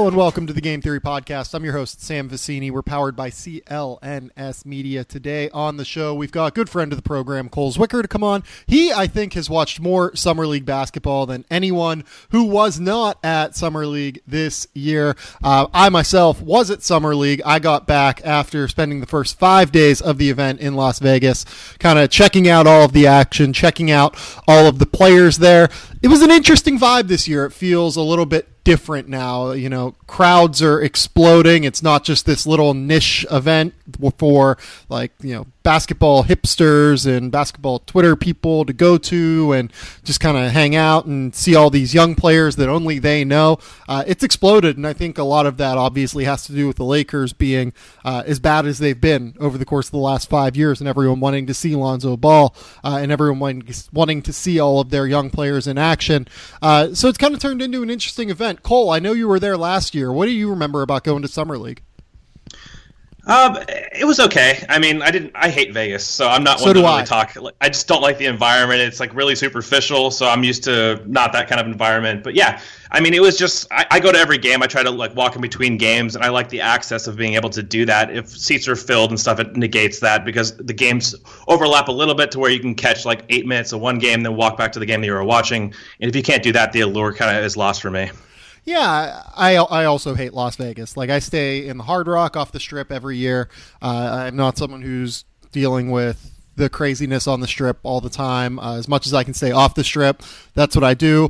Hello and welcome to the Game Theory Podcast. I'm your host, Sam Vicini. We're powered by CLNS Media. Today on the show, we've got a good friend of the program, Cole Zwicker, to come on. He, I think, has watched more Summer League basketball than anyone who was not at Summer League this year. I myself was at Summer League. I got back after spending the first 5 days of the event in Las Vegas, kind of checking out all of the action, checking out all of the players there. It was an interesting vibe this year. It feels a little bit different now. You know, crowds are exploding. It's not just this little niche event for, like, you know, basketball hipsters and basketball Twitter people to go to and just kind of hang out and see all these young players that only they know. It's exploded, and I think a lot of that obviously has to do with the Lakers being as bad as they've been over the course of the last 5 years, and everyone wanting to see Lonzo Ball and everyone wanting to see all of their young players in action. So it's kind of turned into an interesting event. Cole, I know you were there last year. What do you remember about going to Summer League? It was okay. I mean, I hate Vegas, so I'm not one to really talk. I just don't like the environment. It's like really superficial, so I'm used to not that kind of environment. But yeah, I mean, it was just, I go to every game. I try to like walk in between games, and I like the access of being able to do that. If seats are filled and stuff, it negates that because the games overlap a little bit to where you can catch like 8 minutes of one game, then walk back to the game that you were watching. And if you can't do that, the allure kind of is lost for me. Yeah, I also hate Las Vegas. Like, I stay in the Hard Rock off the Strip every year. I'm not someone who's dealing with the craziness on the Strip all the time. As much as I can stay off the Strip, that's what I do.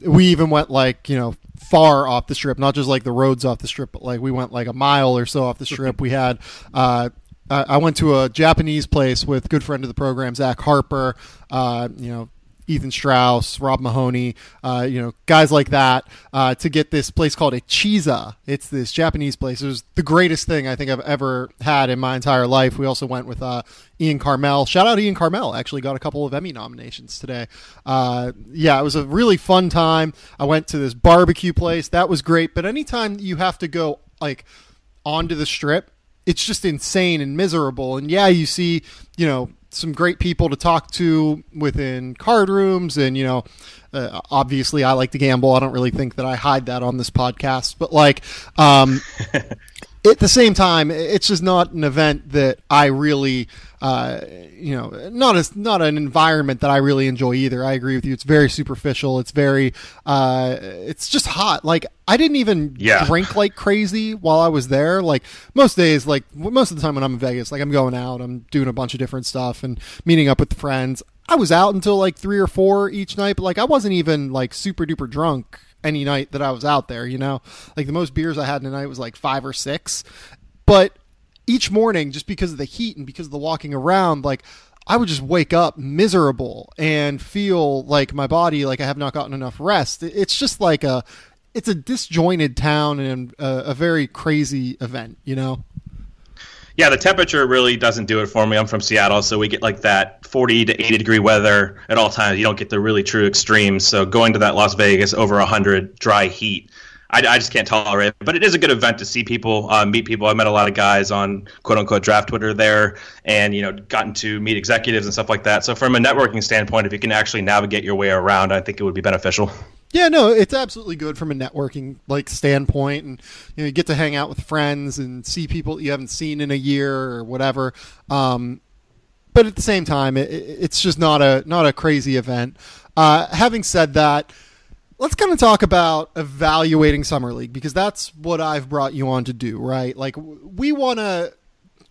We even went, like, you know, far off the Strip, not just like the roads off the Strip, but like we went like a mile or so off the Strip. We had I went to a Japanese place with good friend of the program, Zach Harper, you know, Ethan Strauss, Rob Mahoney, you know, guys like that, to get this place called a Chiza. It's this Japanese place. It was the greatest thing I think I've ever had in my entire life. We also went with Ian Carmel. Shout out Ian Carmel. Actually got a couple of Emmy nominations today. Yeah, it was a really fun time. I went to this barbecue place. That was great. But anytime you have to go like onto the Strip, it's just insane and miserable. And yeah, you see, you know, some great people to talk to within card rooms, and, you know, obviously I like to gamble. I don't really think that I hide that on this podcast, but like, at the same time, it's just not an event that I really, you know, not an environment that I really enjoy either. I agree with you. It's very superficial. It's very, it's just hot. Like, I didn't even drink like crazy while I was there. Like, most days, like most of the time when I'm in Vegas, like I'm going out, I'm doing a bunch of different stuff and meeting up with friends. I was out until like 3 or 4 each night, but like I wasn't even like super duper drunk any night that I was out there, you know. Like, the most beers I had in a night was like 5 or 6. But each morning, just because of the heat and because of the walking around, like, I would just wake up miserable and feel like my body, like I have not gotten enough rest. It's just like it's a disjointed town and a very crazy event, you know? Yeah, the temperature really doesn't do it for me. I'm from Seattle, so we get like that 40 to 80 degree weather at all times. You don't get the really true extremes. So going to that Las Vegas over 100 dry heat, I just can't tolerate it. But it is a good event to see people, meet people. I met a lot of guys on quote-unquote draft Twitter there, and, you know, gotten to meet executives and stuff like that. So from a networking standpoint, if you can actually navigate your way around, I think it would be beneficial. Yeah, no, it's absolutely good from a networking like standpoint, and, you know, you get to hang out with friends and see people you haven't seen in a year or whatever. But at the same time, it's just not a crazy event. Having said that, let's kind of talk about evaluating Summer League, because that's what I've brought you on to do, right? Like, we want to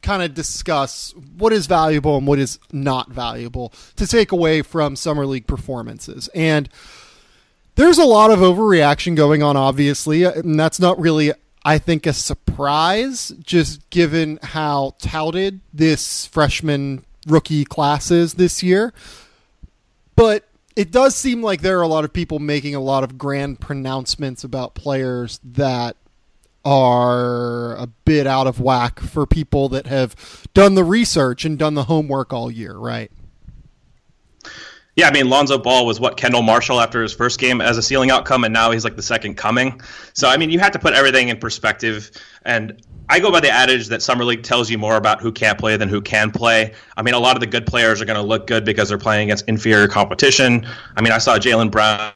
kind of discuss what is valuable and what is not valuable to take away from Summer League performances. And there's a lot of overreaction going on, obviously, and that's not really, I think, a surprise, just given how touted this freshman rookie class is this year. But it does seem like there are a lot of people making a lot of grand pronouncements about players that are a bit out of whack for people that have done the research and done the homework all year, right? Yeah, I mean, Lonzo Ball was Kendall Marshall after his first game as a ceiling outcome, and now he's like the second coming. So, I mean, you have to put everything in perspective. And I go by the adage that Summer League tells you more about who can't play than who can play. I mean, a lot of the good players are going to look good because they're playing against inferior competition. I mean, I saw Jaylen Brown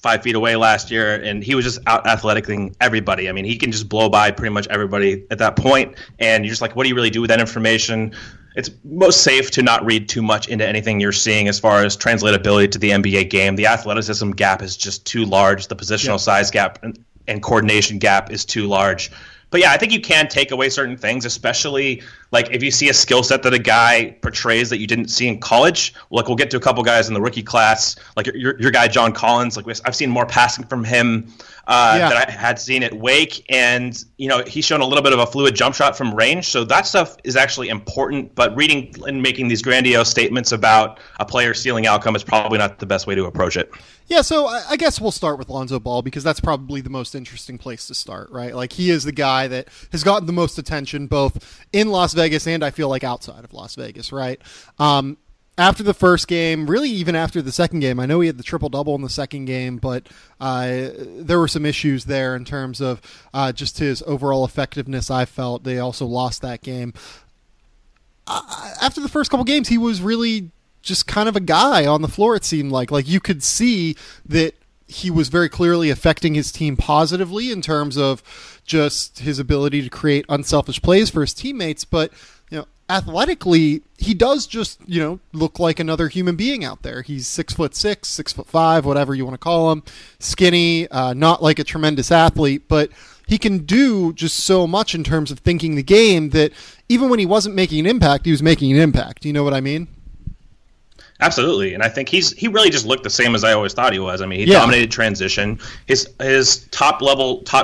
5 feet away last year, and he was just out athleticing everybody. I mean, he can just blow by pretty much everybody at that point, and you're just like, what do you really do with that information? It's most safe to not read too much into anything you're seeing as far as translatability to the NBA game. The athleticism gap is just too large. The positional size gap and coordination gap is too large. But yeah, I think you can take away certain things, especially like if you see a skill set that a guy portrays that you didn't see in college. Like we'll get to a couple guys in the rookie class, like your guy John Collins. Like I've seen more passing from him that I had seen at Wake, and he's shown a little bit of a fluid jump shot from range. So that stuff is actually important. But reading and making these grandiose statements about a player's ceiling outcome is probably not the best way to approach it. Yeah, so I guess we'll start with Lonzo Ball because that's probably the most interesting place to start, right? Like he is the guy that has gotten the most attention both in Las Vegas and I feel like outside of Las Vegas, right? After the first game, really even after the second game, I know he had the triple-double in the second game, but there were some issues there in terms of just his overall effectiveness, I felt. They also lost that game. After the first couple games, he was really just kind of a guy on the floor, it seemed like. Like you could see that he was very clearly affecting his team positively in terms of just his ability to create unselfish plays for his teammates, but athletically, he does just, look like another human being out there. He's 6'6", 6'5", whatever you want to call him, skinny, not like a tremendous athlete, but he can do just so much in terms of thinking the game that even when he wasn't making an impact, he was making an impact. You know what I mean? Absolutely, and I think he really just looked the same as I always thought he was. I mean, he dominated transition. His top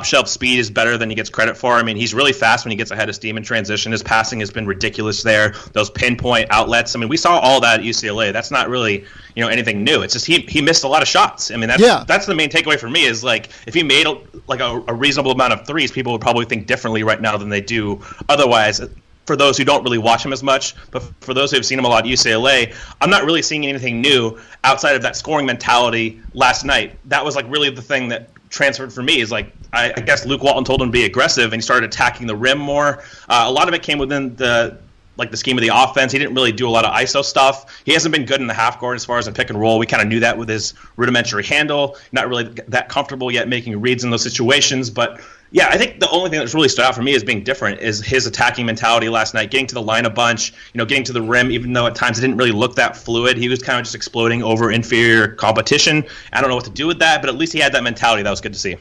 shelf speed is better than he gets credit for. I mean, he's really fast when he gets ahead of steam in transition. His passing has been ridiculous there. Those pinpoint outlets. I mean, we saw all that at UCLA. That's not really anything new. It's just he missed a lot of shots. I mean, that's the main takeaway for me is like if he made a reasonable amount of threes, people would probably think differently right now than they do otherwise. For those who don't really watch him as much, but for those who have seen him a lot at UCLA, I'm not really seeing anything new outside of that scoring mentality last night. That was like really the thing that transferred for me is like I guess Luke Walton told him to be aggressive and he started attacking the rim more. A lot of it came within the scheme of the offense. He didn't really do a lot of ISO stuff. He hasn't been good in the half court as far as in pick and roll. We kind of knew that with his rudimentary handle. Not really that comfortable yet making reads in those situations, but yeah, I think the only thing that's really stood out for me as being different is his attacking mentality last night, getting to the line a bunch, getting to the rim, even though at times it didn't really look that fluid. He was kind of just exploding over inferior competition. I don't know what to do with that, but at least he had that mentality. That was good to see.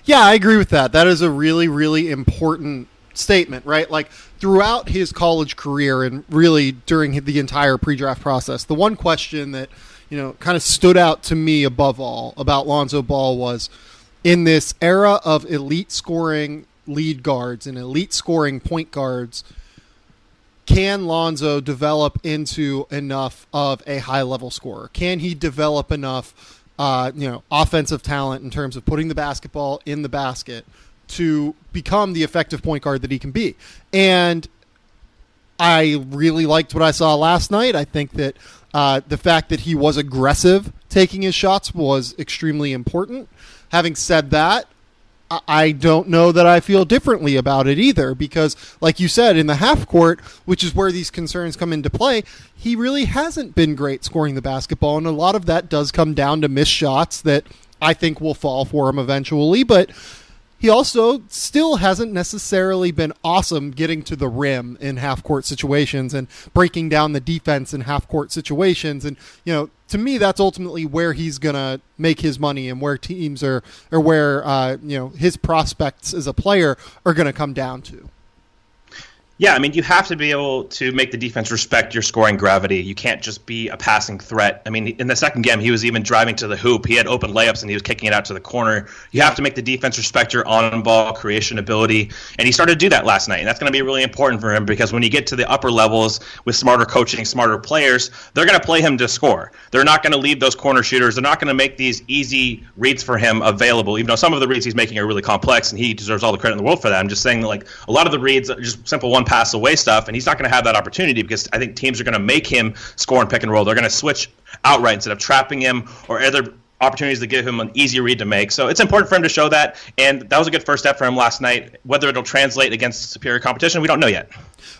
Yeah, I agree with that. That is a really, really important statement, right? Like throughout his college career and really during the entire pre-draft process, the one question that, kind of stood out to me above all about Lonzo Ball was, in this era of elite scoring lead guards and elite scoring point guards, can Lonzo develop into enough of a high-level scorer? Can he develop enough, offensive talent in terms of putting the basketball in the basket to become the effective point guard that he can be? And I really liked what I saw last night. I think that the fact that he was aggressive taking his shots was extremely important. Having said that, I don't know that I feel differently about it either because, like you said, in the half court, which is where these concerns come into play, he really hasn't been great scoring the basketball, and a lot of that does come down to missed shots that I think will fall for him eventually, but he also still hasn't necessarily been awesome getting to the rim in half-court situations and breaking down the defense in half-court situations. And, to me, that's ultimately where he's going to make his money and where teams are, or where, his prospects as a player are going to come down to. Yeah, I mean, you have to be able to make the defense respect your scoring gravity. You can't just be a passing threat. I mean, in the second game, he was even driving to the hoop. He had open layups, and he was kicking it out to the corner. You have to make the defense respect your on-ball creation ability, and he started to do that last night, and that's going to be really important for him because when you get to the upper levels with smarter coaching, smarter players, they're going to play him to score. They're not going to leave those corner shooters. They're not going to make these easy reads for him available, even though some of the reads he's making are really complex, and he deserves all the credit in the world for that. I'm just saying that, like, a lot of the reads are just simple one pass away stuff, and he's not going to have that opportunity because I think teams are going to make him score and pick and roll. They're going to switch outright instead of trapping him or other opportunities to give him an easy read to make. So it's important for him to show that, and that was a good first step for him last night. Whether it'll translate against superior competition, we don't know yet.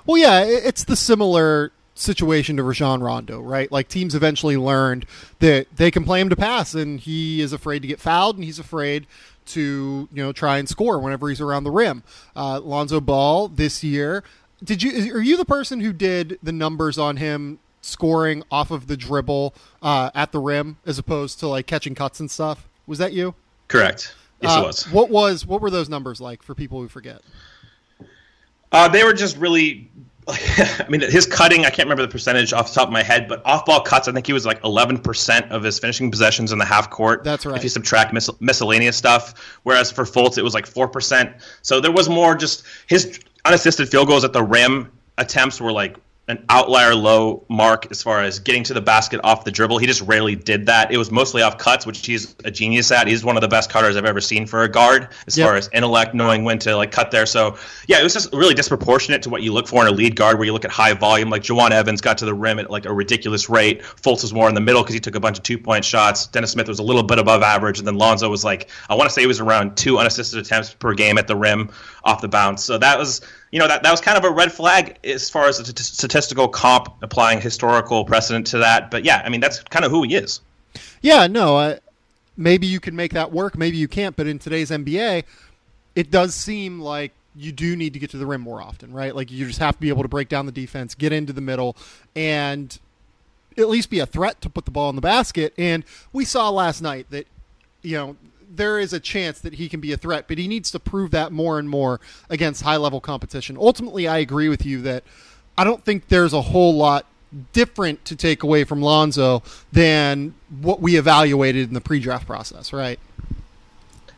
Well, yeah, it's the similar situation to Rajon Rondo, right? Like, teams eventually learned that they can play him to pass, and he is afraid to get fouled, and he's afraid to, try and score whenever he's around the rim. Lonzo Ball this year, are you the person who did the numbers on him scoring off of the dribble at the rim as opposed to like catching cuts and stuff? Was that you? Correct. Yes, it was. What were those numbers like for people who forget? They were just really. I mean, his cutting, I can't remember the percentage off the top of my head, but off-ball cuts, I think he was like 11% of his finishing possessions in the half court. That's right. If you subtract miscellaneous stuff, whereas for Fultz, it was like 4%. So there was more just his unassisted field goals at the rim attempts were like an outlier low mark as far as getting to the basket off the dribble. He just rarely did that. It was mostly off cuts, which he's a genius at. He's one of the best cutters I've ever seen for a guard as far as intellect, knowing when to like cut there. So yeah, it was just really disproportionate to what you look for in a lead guard, where you look at high volume. Like Juwan Evans got to the rim at like a ridiculous rate. Fultz was more in the middle because he took a bunch of 2-point shots. Dennis Smith was a little bit above average, and then Lonzo was like, I want to say he was around 2 unassisted attempts per game at the rim off the bounce. So that was, that was kind of a red flag as far as a statistical comp, applying historical precedent to that. But yeah, I mean, that's kind of who he is. Yeah, no, maybe you can make that work, maybe you can't. But in today's NBA, it does seem like you do need to get to the rim more often, right? Like, you just have to be able to break down the defense, get into the middle, and at least be a threat to put the ball in the basket. And we saw last night that, there is a chance that he can be a threat, but he needs to prove that more and more against high-level competition. Ultimately, I agree with you that I don't think there's a whole lot different to take away from Lonzo than what we evaluated in the pre-draft process, right?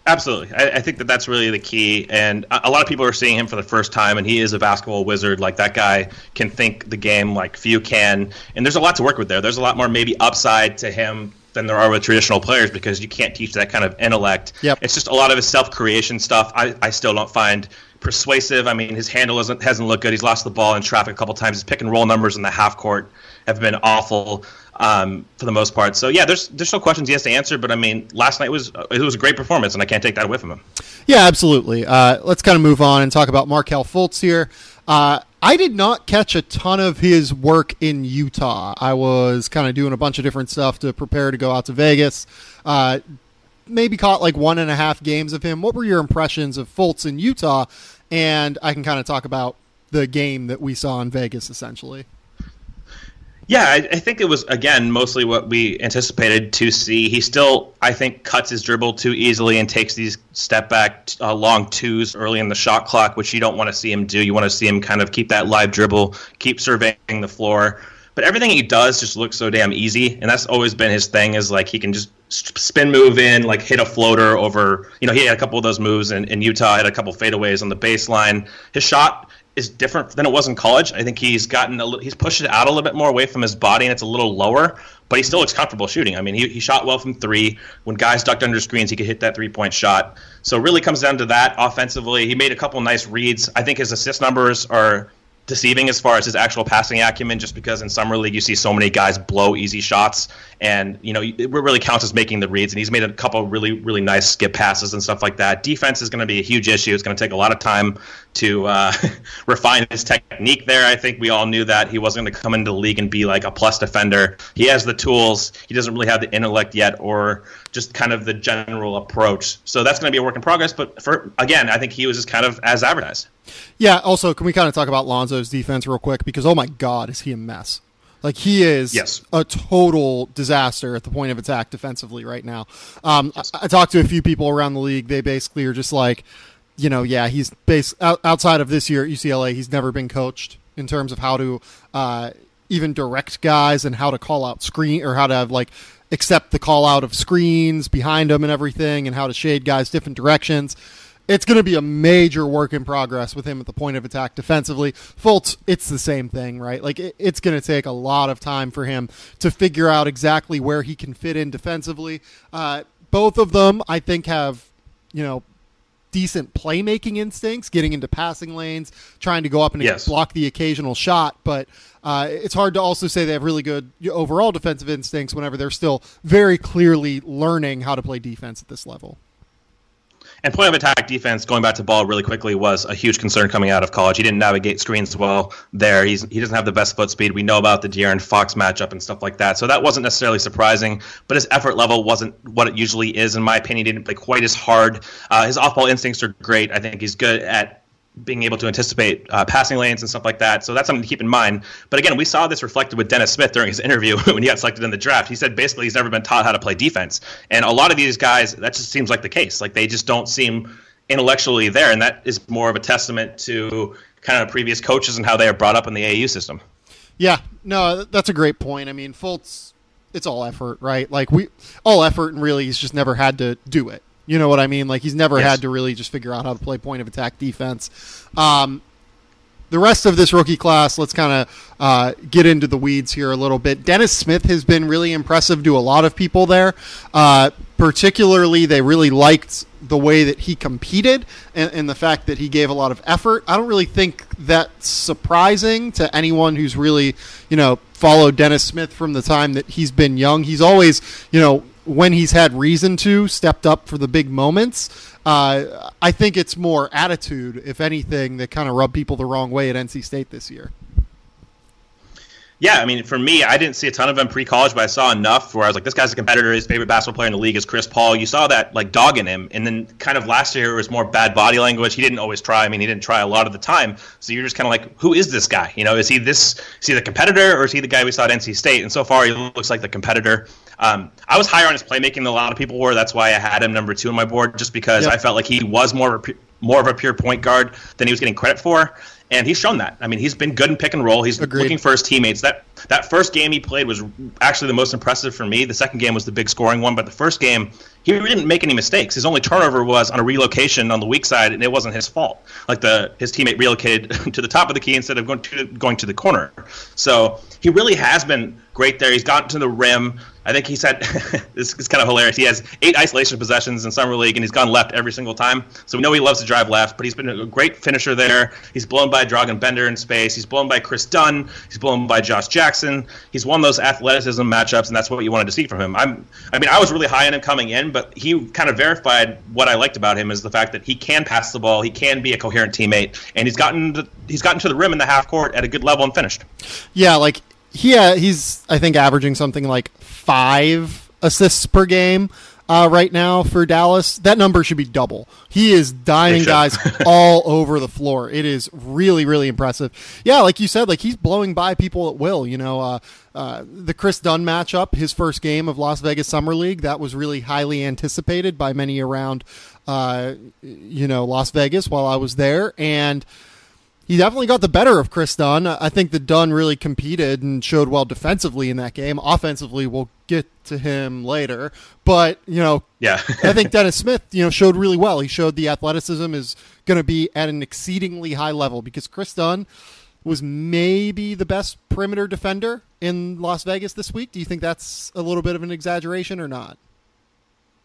Absolutely. I think that that's really the key, and a lot of people are seeing him for the first time, and he is a basketball wizard. Like, that guy can think the game like few can, and there's a lot to work with there. There's a lot more maybe upside to him than there are with traditional players, because you can't teach that kind of intellect. Yep. It's just a lot of his self-creation stuff I still don't find persuasive. I mean, his handle hasn't looked good. He's lost the ball in traffic a couple times. His pick-and-roll numbers in the half court have been awful for the most part. So, yeah, there's still questions he has to answer, but, I mean, last night was a great performance, and I can't take that away from him. Yeah, absolutely. Let's kind of move on and talk about Markelle Fultz here. I did not catch a ton of his work in Utah. I was kind of doing a bunch of different stuff to prepare to go out to Vegas. Maybe caught like 1.5 games of him. What were your impressions of Fultz in Utah? And I can kind of talk about the game that we saw in Vegas, essentially. Yeah, I think it was, again, mostly what we anticipated to see. He still, I think, cuts his dribble too easily and takes these step-back long twos early in the shot clock, which you don't want to see him do. You want to see him kind of keep that live dribble, keep surveying the floor. But everything he does just looks so damn easy, and that's always been his thing, is like he can just spin move in, like hit a floater over. He had a couple of those moves in Utah, had a couple fadeaways on the baseline. His shot is different than it was in college. I think he's pushed it out a little bit more away from his body, and it's a little lower, but he still looks comfortable shooting. I mean, he shot well from three. When guys ducked under screens, he could hit that three-point shot. So it really comes down to that offensively. He made a couple nice reads. I think his assist numbers are deceiving as far as his actual passing acumen, just because in summer league you see so many guys blow easy shots, and it really counts as making the reads, and he's made a couple really, really nice skip passes and stuff like that. Defense is going to be a huge issue. It's going to take a lot of time to refine his technique there. I think we all knew that he wasn't going to come into the league and be like a plus defender. He has the tools. He doesn't really have the intellect yet, or just kind of the general approach. So that's going to be a work in progress, but again, I think he was just kind of as advertised. Yeah, also, can we kind of talk about Lonzo's defense real quick? Because, oh my God, is he a mess. Like, he is a total disaster at the point of attack defensively right now. I talked to a few people around the league. They basically are just like, he's outside of this year at UCLA, he's never been coached in terms of how to even direct guys and how to call out screen, or how to accept the call out of screens behind him and everything, and how to shade guys different directions. It's going to be a major work in progress with him at the point of attack defensively. Fultz, it's the same thing, right? Like, it's going to take a lot of time for him to figure out exactly where he can fit in defensively. Both of them, I think, have, decent playmaking instincts, getting into passing lanes, trying to go up and block the occasional shot. But it's hard to also say they have really good overall defensive instincts whenever they're still very clearly learning how to play defense at this level. And point of attack defense, going back to Ball really quickly, was a huge concern coming out of college. He didn't navigate screens well there. He doesn't have the best foot speed. We know about the De'Aaron Fox matchup and stuff like that. So that wasn't necessarily surprising, but his effort level wasn't what it usually is, in my opinion. He didn't play quite as hard. His off-ball instincts are great. I think he's good at being able to anticipate passing lanes and stuff like that. So that's something to keep in mind. But again, we saw this reflected with Dennis Smith during his interview when he got selected in the draft. He said basically he's never been taught how to play defense. And a lot of these guys, that just seems like the case. Like, they just don't seem intellectually there. And that is more of a testament to kind of previous coaches and how they are brought up in the AAU system. Yeah, no, that's a great point. I mean, Fultz, it's all effort, right? Like, all effort, and really he's just never had to do it. You know what I mean? Like, he's never had to really just figure out how to play point of attack defense. The rest of this rookie class, let's kind of get into the weeds here a little bit. Dennis Smith has been really impressive to a lot of people there. Particularly, they really liked the way that he competed and the fact that he gave a lot of effort. I don't really think that's surprising to anyone who's really, followed Dennis Smith from the time that he's been young. He's always, when he's had reason to, stepped up for the big moments. I think it's more attitude, if anything, that kind of rubbed people the wrong way at NC State this year. Yeah, I mean, for me, I didn't see a ton of him pre-college, but I saw enough where I was like, this guy's a competitor. His favorite basketball player in the league is Chris Paul. You saw that, like, dog in him. And then kind of last year, it was more bad body language. He didn't always try. I mean, he didn't try a lot of the time. So you're just kind of like, who is this guy? Is he the competitor, or is he the guy we saw at NC State? And so far, he looks like the competitor. I was higher on his playmaking than a lot of people were. That's why I had him number 2 on my board, just because I felt like he was more of a pure point guard than he was getting credit for. And he's shown that. I mean, he's been good in pick and roll. He's looking for his teammates. That first game he played was actually the most impressive for me. The second game was the big scoring one, but the first game, he didn't make any mistakes. His only turnover was on a relocation on the weak side, and it wasn't his fault. Like, his teammate relocated to the top of the key instead of going to the corner. So he really has been great there. He's gotten to the rim. I think he said, this is kind of hilarious, he has 8 isolation possessions in Summer League, and he's gone left every single time. So we know he loves to drive left, but he's been a great finisher there. He's blown by Dragan Bender in space. He's blown by Kris Dunn. He's blown by Josh Jackson. He's won those athleticism matchups, and that's what you wanted to see from him. I was really high on him coming in, but he kind of verified what I liked about him, is the fact that he can pass the ball, he can be a coherent teammate, and he's gotten to the rim in the half court at a good level and finished. Yeah, like, he's, I think, averaging something like 5 assists per game right now for Dallas. That number should be double. He is diming guys all over the floor. It is really, really impressive. Yeah, like you said, like, he's blowing by people at will. The Kris Dunn matchup, his first game of Las Vegas Summer League, that was really highly anticipated by many around, Las Vegas while I was there. And he definitely got the better of Kris Dunn. I think that Dunn really competed and showed well defensively in that game. Offensively, we'll get to him later. But, I think Dennis Smith, showed really well. He showed the athleticism is going to be at an exceedingly high level, because Kris Dunn was maybe the best perimeter defender in Las Vegas this week. Do you think that's a little bit of an exaggeration or not?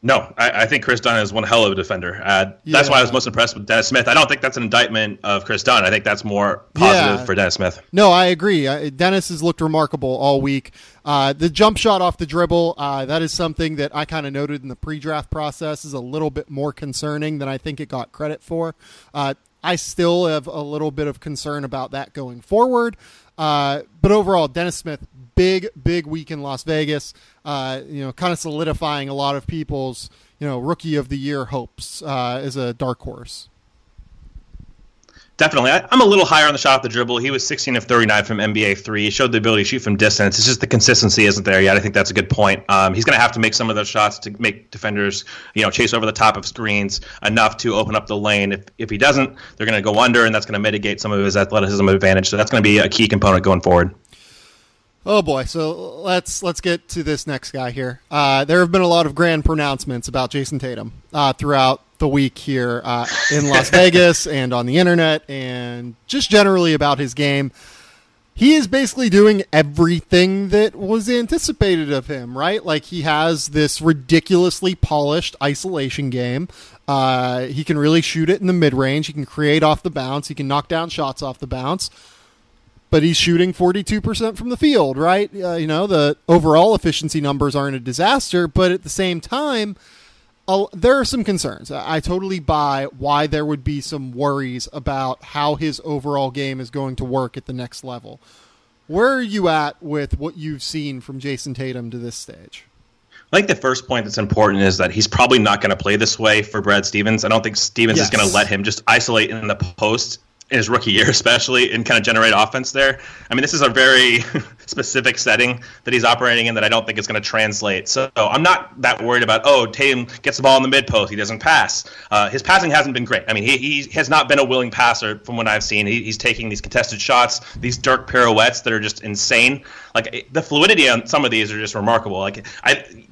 No, I think Kris Dunn is one hell of a defender. That's why I was most impressed with Dennis Smith. I don't think that's an indictment of Kris Dunn. I think that's more positive for Dennis Smith. No, I agree. Dennis has looked remarkable all week. The jump shot off the dribble, that is something that I kind of noted in the pre-draft process is a little bit more concerning than I think it got credit for. I still have a little bit of concern about that going forward. But overall, Dennis Smith, big week in Las Vegas, kind of solidifying a lot of people's, rookie of the year hopes as a dark horse. Definitely. I'm a little higher on the shot off the dribble. He was 16 of 39 from NBA 3. He showed the ability to shoot from distance. It's just the consistency isn't there yet. I think that's a good point. He's going to have to make some of those shots to make defenders, chase over the top of screens enough to open up the lane. If he doesn't, they're going to go under, and that's going to mitigate some of his athleticism advantage. So that's going to be a key component going forward. Oh boy, so let's get to this next guy here. There have been a lot of grand pronouncements about Jayson Tatum throughout the week here in Las Vegas and on the internet, and just generally about his game. He is basically doing everything that was anticipated of him, right? Like, he has this ridiculously polished isolation game. He can really shoot it in the mid-range. He can create off the bounce. He can knock down shots off the bounce. But he's shooting 42% from the field, right? The overall efficiency numbers aren't a disaster, but at the same time, there are some concerns. I totally buy why there would be some worries about how his overall game is going to work at the next level. Where are you at with what you've seen from Jayson Tatum to this stage? I think the first point that's important is that he's probably not going to play this way for Brad Stevens. I don't think Stevens is going to let him just isolate in the post in his rookie year especially and kind of generate offense there. I mean, this is a very specific setting that he's operating in that I don't think is going to translate. So I'm not that worried about, Tatum gets the ball in the mid-post, he doesn't pass. His passing hasn't been great. I mean, he has not been a willing passer from what I've seen. He's taking these contested shots, these Dirk pirouettes that are just insane. Like, the fluidity on some of these are just remarkable. Like,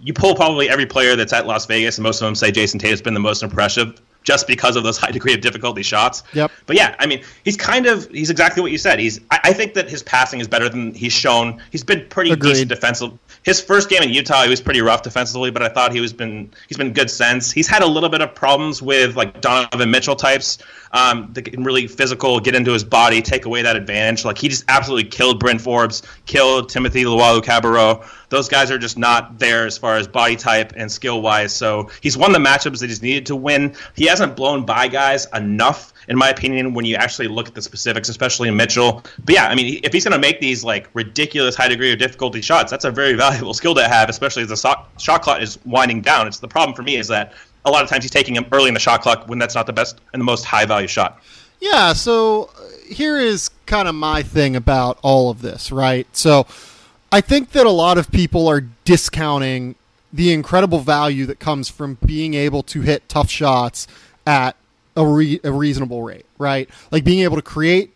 you pull probably every player that's at Las Vegas, and most of them say Jayson Tatum's been the most impressive just because of those high degree of difficulty shots. Yep. But yeah, I mean, he's exactly what you said. I think that his passing is better than he's shown. He's been pretty decent defensive. His first game in Utah, he was pretty rough defensively, but I thought he's been good since. He's had a little bit of problems with like Donovan Mitchell types that can really physical, get into his body, take away that advantage. Like, he just absolutely killed Bryn Forbes, killed Timothy Luwawu-Cabarrot. Those guys are just not there as far as body type and skill-wise. So he's won the matchups that he's needed to win. He hasn't blown by guys enough, in my opinion, when you actually look at the specifics, especially in Mitchell. But yeah, I mean, if he's going to make these like ridiculous high degree of difficulty shots, that's a very valuable skill to have, especially as the shot clock is winding down. It's the problem for me is that a lot of times he's taking him early in the shot clock when that's not the best and the most high-value shot. Yeah, so here is kind of my thing about all of this, right? So I think that a lot of people are discounting the incredible value that comes from being able to hit tough shots at a reasonable rate, right? Like being able to create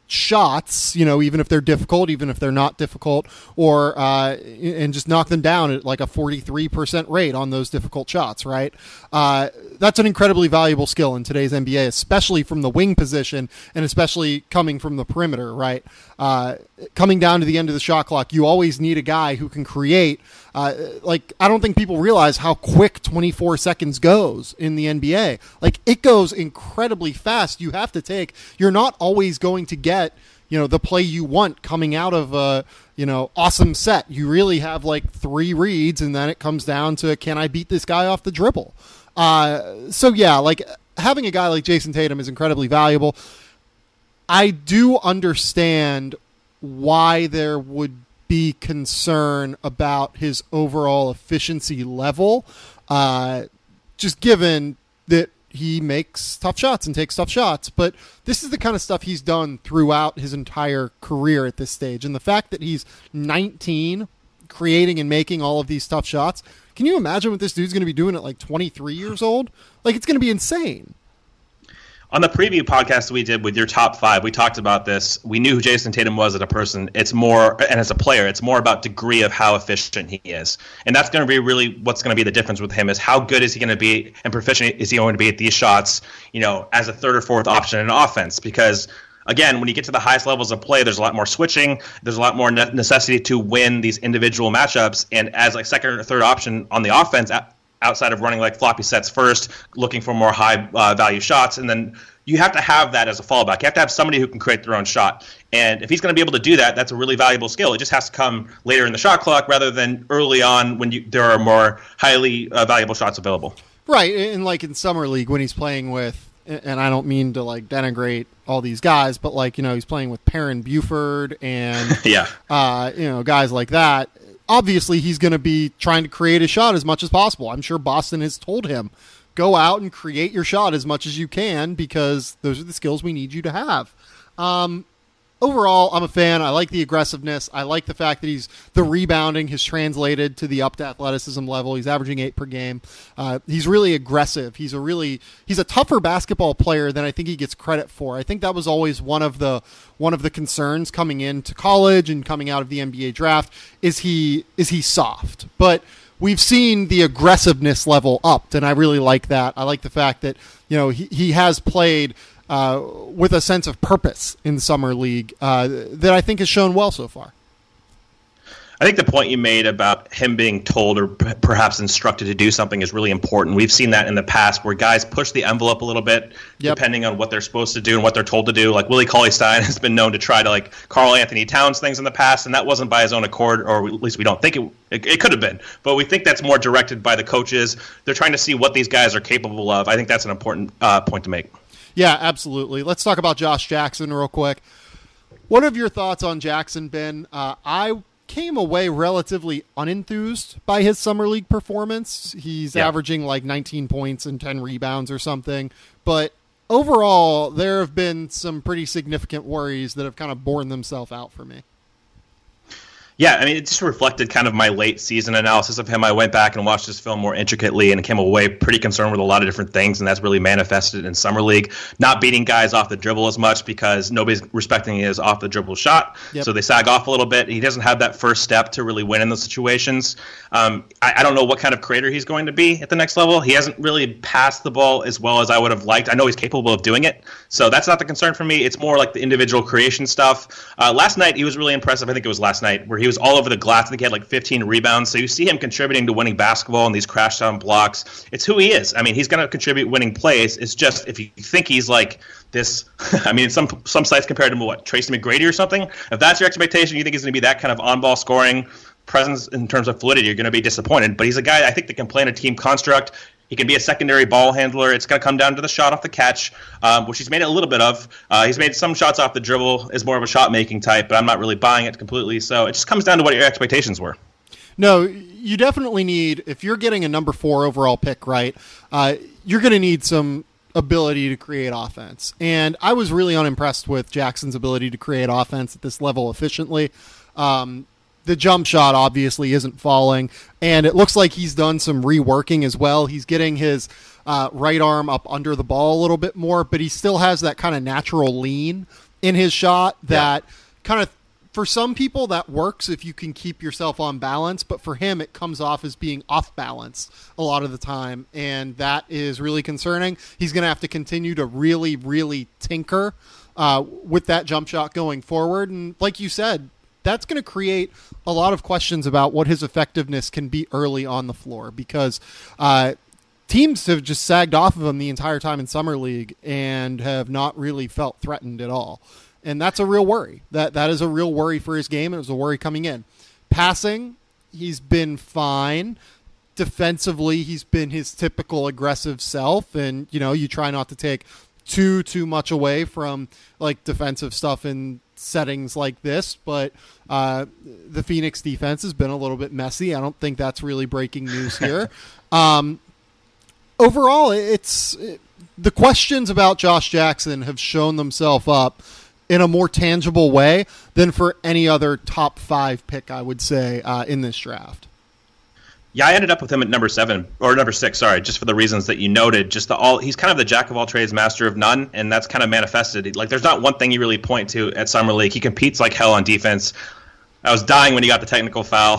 shots, even if they're difficult, even if they're not difficult, or and just knock them down at like a 43% rate on those difficult shots, right? That's an incredibly valuable skill in today's NBA, especially from the wing position and especially coming from the perimeter, right? Coming down to the end of the shot clock, you always need a guy who can create. I don't think people realize how quick 24 seconds goes in the NBA. Like, it goes incredibly fast. You're not always going to get, the play you want coming out of a, awesome set. You really have like 3 reads, and then it comes down to, can I beat this guy off the dribble? So yeah, like having a guy like Jayson Tatum is incredibly valuable. I do understand why there would be concern about his overall efficiency level, just given that he makes tough shots and takes tough shots. But this is the kind of stuff he's done throughout his entire career at this stage. And the fact that he's 19, creating and making all of these tough shots, can you imagine what this dude's going to be doing at like 23 years old? Like, it's going to be insane. On the preview podcast we did with your top 5, we talked about this. We knew who Jayson Tatum was as a person. It's more, and as a player, it's more about degree of how efficient he is. And that's going to be really what's going to be the difference with him, is how good is he going to be and proficient is he going to be at these shots, as a third or fourth option in offense. Because, again, when you get to the highest levels of play, there's a lot more switching. There's a lot more necessity to win these individual matchups. And as like second or third option on the offense, outside of running like floppy sets first, looking for more high value shots, and then you have to have that as a fallback. You have to have somebody who can create their own shot. And if he's going to be able to do that, that's a really valuable skill. It just has to come later in the shot clock rather than early on when there are more highly valuable shots available. Right, and like in Summer League when he's playing with, and I don't mean to like denigrate all these guys, but like, he's playing with Perrin Buford and guys like that. Obviously, he's going to be trying to create a shot as much as possible. I'm sure Boston has told him, go out and create your shot as much as you can because those are the skills we need you to have. Overall, I'm a fan. I like the aggressiveness. I like the fact that the rebounding has translated to the up to athleticism level. He's averaging 8 per game. He's really aggressive. He's a tougher basketball player than I think he gets credit for. I think that was always one of the concerns coming into college and coming out of the NBA draft is he soft. But we've seen the aggressiveness level upped, and I really like that. I like the fact that he has played with a sense of purpose in Summer League that I think has shown well so far. I think the point you made about him being told or perhaps instructed to do something is really important. We've seen that in the past where guys push the envelope a little bit, depending on what they're supposed to do and what they're told to do. Like Willie Cauley-Stein has been known to try to like Karl Anthony Towns things in the past, and that wasn't by his own accord, or at least we don't think it could have been. But we think that's more directed by the coaches. They're trying to see what these guys are capable of. I think that's an important point to make. Yeah, absolutely. Let's talk about Josh Jackson real quick. What have your thoughts on Jackson been? I came away relatively unenthused by his summer league performance. He's averaging like 19 points and 10 rebounds or something. But overall, there have been some pretty significant worries that have kind of borne themselves out for me. Yeah, I mean, it just reflected kind of my late season analysis of him. I went back and watched this film more intricately and came away pretty concerned with a lot of different things, and that's really manifested in Summer League. Not beating guys off the dribble as much because nobody's respecting his off-the-dribble shot, so they sag off a little bit. He doesn't have that first step to really win in those situations. I don't know what kind of creator he's going to be at the next level. He hasn't really passed the ball as well as I would have liked. I know he's capable of doing it, so that's not the concern for me. It's more like the individual creation stuff. Last night, he was really impressive. I think it was last night, where he was all over the glass. I think he had like 15 rebounds. So you see him contributing to winning basketball and these crash down blocks. It's who he is. I mean, he's going to contribute winning plays. It's just if you think he's like this, I mean, some sites compared him to what, Tracy McGrady or something. If that's your expectation, you think he's going to be that kind of on-ball scoring presence in terms of fluidity, you're going to be disappointed. But he's a guy I think that can play in a team construct. He can be a secondary ball handler. It's going to come down to the shot off the catch, which he's made a little bit of. He's made some shots off the dribble, is more of a shot-making type, but I'm not really buying it completely. So it just comes down to what your expectations were. No, you definitely need, if you're getting a number 4 overall pick, right, you're going to need some ability to create offense. And I was really unimpressed with Jackson's ability to create offense at this level efficiently. The jump shot obviously isn't falling, and it looks like he's done some reworking as well. He's getting his right arm up under the ball a little bit more, but he still has that kind of natural lean in his shot that kind of, for some people, that works if you can keep yourself on balance, but for him, it comes off as being off balance a lot of the time, and that is really concerning. He's going to have to continue to really, really tinker with that jump shot going forward, and like you said, that's going to create a lot of questions about what his effectiveness can be early on the floor, because teams have just sagged off of him the entire time in Summer League and have not really felt threatened at all. And that's a real worry. That is a real worry for his game, and it was a worry coming in. Passing, he's been fine. Defensively, he's been his typical aggressive self, and you try not to take too much away from like defensive stuff in settings like this, but the Phoenix defense has been a little bit messy. I don't think that's really breaking news here. Overall, the questions about Josh Jackson have shown themselves up in a more tangible way than for any other top 5 pick, I would say, in this draft. Yeah, I ended up with him at number 6, sorry, just for the reasons that you noted. He's kind of the jack of all trades, master of none, and that's kind of manifested. Like, there's not one thing you really point to at Summer League. He competes like hell on defense. I was dying when he got the technical foul.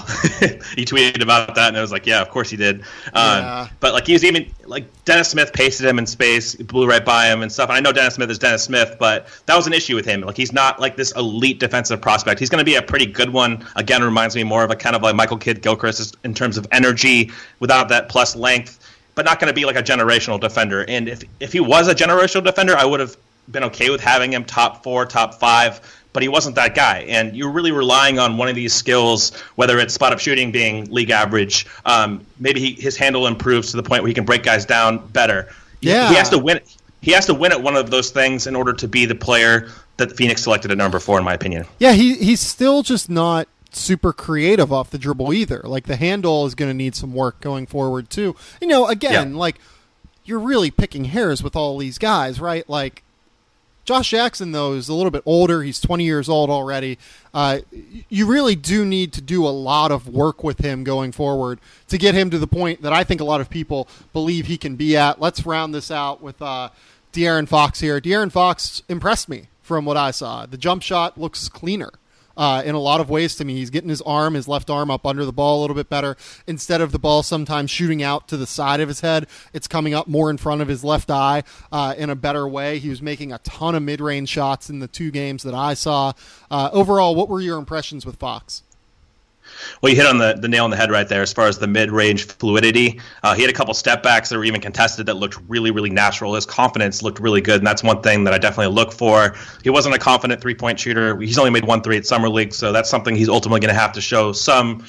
He tweeted about that, and I was like, yeah, of course he did. But like, he was even like Dennis Smith pasted him in space, blew right by him and stuff. And I know Dennis Smith is Dennis Smith, but that was an issue with him. Like, he's not like this elite defensive prospect. He's going to be a pretty good one. Again, reminds me more of a kind of like Michael Kidd-Gilchrist in terms of energy without that plus length, but not going to be like a generational defender. And if he was a generational defender, I would have been okay with having him top 4, top 5. But he wasn't that guy, and you're really relying on one of these skills, whether it's spot-up shooting being league average, maybe his handle improves to the point where he can break guys down better. Yeah. He has to win. He has to win at one of those things in order to be the player that Phoenix selected at number 4, in my opinion. Yeah, he's still just not super creative off the dribble either. Like, the handle is going to need some work going forward too. Like, you're really picking hairs with all these guys, right? Like, Josh Jackson, though, is a little bit older. He's 20 years old already. You really do need to do a lot of work with him going forward to get him to the point that I think a lot of people believe he can be at. Let's round this out with De'Aaron Fox here. De'Aaron Fox impressed me from what I saw. The jump shot looks cleaner in a lot of ways to me. He's getting his left arm up under the ball a little bit better. Instead of the ball sometimes shooting out to the side of his head, it's coming up more in front of his left eye in a better way. He was making a ton of mid-range shots in the 2 games that I saw. Overall, what were your impressions with Fox? Well, you hit on the nail on the head right there as far as the mid-range fluidity. He had a couple step backs that were even contested that looked really, really natural. His confidence looked really good, and that's one thing that I definitely look for. He wasn't a confident three-point shooter. He's only made 1 3 at Summer League, so that's something he's ultimately going to have to show some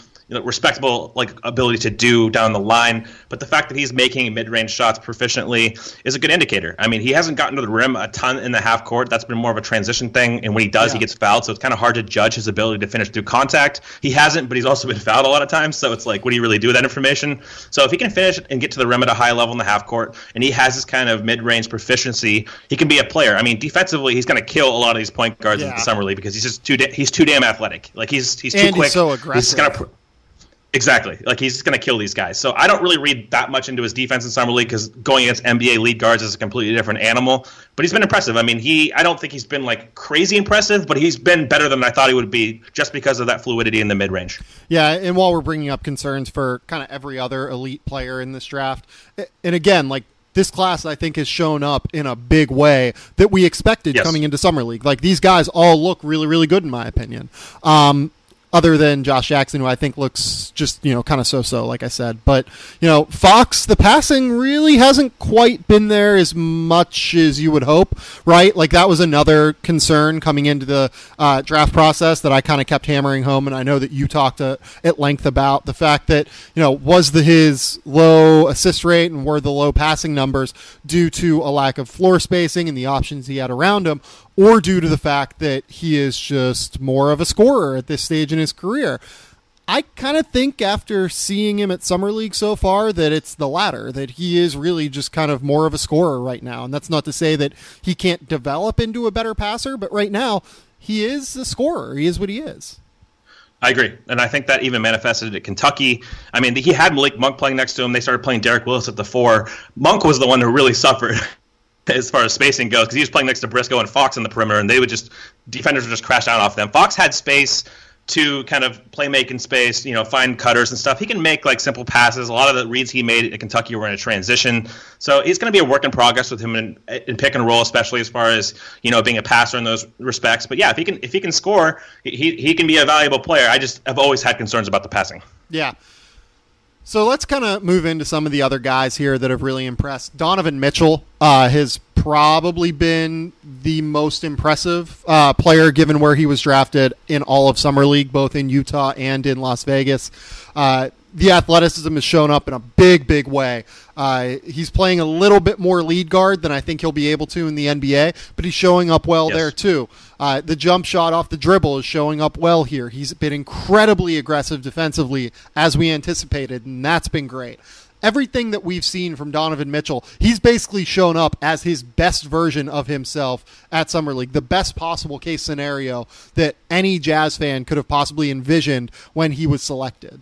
respectable ability to do down the line. But the fact that he's making mid-range shots proficiently is a good indicator. I mean, he hasn't gotten to the rim a ton in the half court. That's been more of a transition thing, and when he does, he gets fouled, so it's kind of hard to judge his ability to finish through contact. He hasn't, but he's also been fouled a lot of times, so it's like, what do you really do with that information? So if he can finish and get to the rim at a high level in the half court, and he has this kind of mid-range proficiency, he can be a player. I mean, defensively, he's going to kill a lot of these point guards in the Summer League because he's just too damn athletic. Like, he's too quick. He's so aggressive. He's going to Exactly. Like, he's just going to kill these guys. So I don't really read that much into his defense in Summer League because going against NBA league guards is a completely different animal. But he's been impressive. I mean, I don't think he's been, crazy impressive, but he's been better than I thought he would be just because of that fluidity in the mid-range. Yeah, and while we're bringing up concerns for kind of every other elite player in this draft, and again, this class, I think, has shown up in a big way that we expected coming into Summer League. These guys all look really, really good, in my opinion. Other than Josh Jackson, who I think looks just, kind of so-so, like I said. But, Fox, the passing really hasn't quite been there as much as you would hope, right? That was another concern coming into the draft process that I kind of kept hammering home, and I know that you talked at length about the fact that, was his low assist rate and were the low passing numbers due to a lack of floor spacing and the options he had around him, or due to the fact that he is just more of a scorer at this stage in his career. I kind of think after seeing him at Summer League so far that it's the latter, that he is really just kind of more of a scorer right now. And that's not to say that he can't develop into a better passer, but right now he is a scorer. He is what he is. I agree, and I think that even manifested at Kentucky. I mean, he had Malik Monk playing next to him. They started playing Derek Willis at the 4. Monk was the one who really suffered as far as spacing goes, because he was playing next to Briscoe and Fox in the perimeter, and defenders would just crash down off them. Fox had space to kind of play make in space, find cutters and stuff. He can make simple passes. A lot of the reads he made at Kentucky were in a transition. So he's going to be a work in progress with him in pick and roll, especially as far as, being a passer in those respects. But yeah, if he can score, he can be a valuable player. I've always had concerns about the passing. Yeah. So let's kind of move into some of the other guys here that have really impressed. Donovan Mitchell has probably been the most impressive player given where he was drafted in all of Summer League, both in Utah and in Las Vegas. The athleticism has shown up in a big, big way. He's playing a little bit more lead guard than I think he'll be able to in the NBA, but he's showing up well there too. The jump shot off the dribble is showing up well here. He's been incredibly aggressive defensively, as we anticipated, and that's been great. Everything that we've seen from Donovan Mitchell, he's basically shown up as his best version of himself at Summer League, the best possible case scenario that any Jazz fan could have possibly envisioned when he was selected.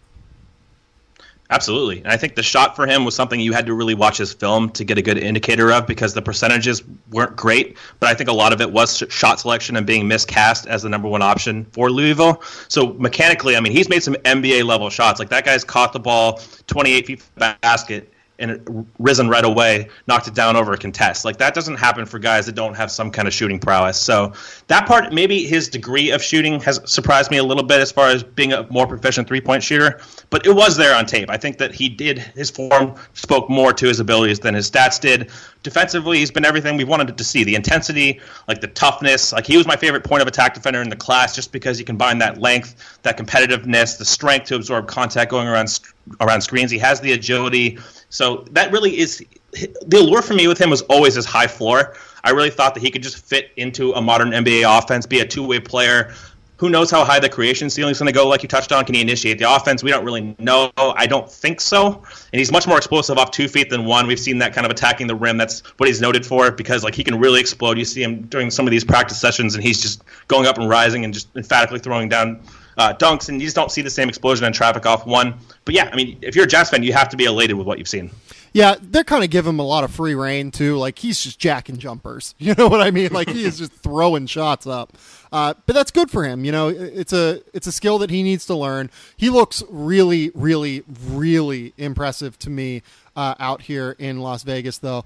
Absolutely. And I think the shot for him was something you had to really watch his film to get a good indicator of, because the percentages weren't great, but I think a lot of it was shot selection and being miscast as the number one option for Louisville. So mechanically, I mean, he's made some NBA level shots. That guy's caught the ball 28 feet from the basket and risen right away, knocked it down over a contest. That doesn't happen for guys that don't have some kind of shooting prowess. So that part, maybe his degree of shooting has surprised me a little bit as far as being a more proficient three-point shooter, but it was there on tape. I think that his form spoke more to his abilities than his stats did. Defensively, he's been everything we wanted to see. The intensity, the toughness, he was my favorite point of attack defender in the class just because he combined that length, that competitiveness, the strength to absorb contact going around screens. He has the agility. So that really is the allure for me with him was always his high floor. I really thought that he could just fit into a modern NBA offense, be a two-way player. Who knows how high the creation ceiling is going to go, like you touched on? Can he initiate the offense? We don't really know. I don't think so. And he's much more explosive off 2 feet than 1. We've seen that kind of attacking the rim. That's what he's noted for, because he can really explode. You see him during some of these practice sessions, and he's just going up and rising and just emphatically throwing down dunks, and you just don't see the same explosion and traffic off 1. But yeah, I mean, if you're a Jazz fan, you have to be elated with what you've seen. Yeah, they're kind of giving him a lot of free reign, too. He's just jacking jumpers. You know what I mean? He is just throwing shots up. But that's good for him. It's a skill that he needs to learn. He looks really, really, really impressive to me out here in Las Vegas, though.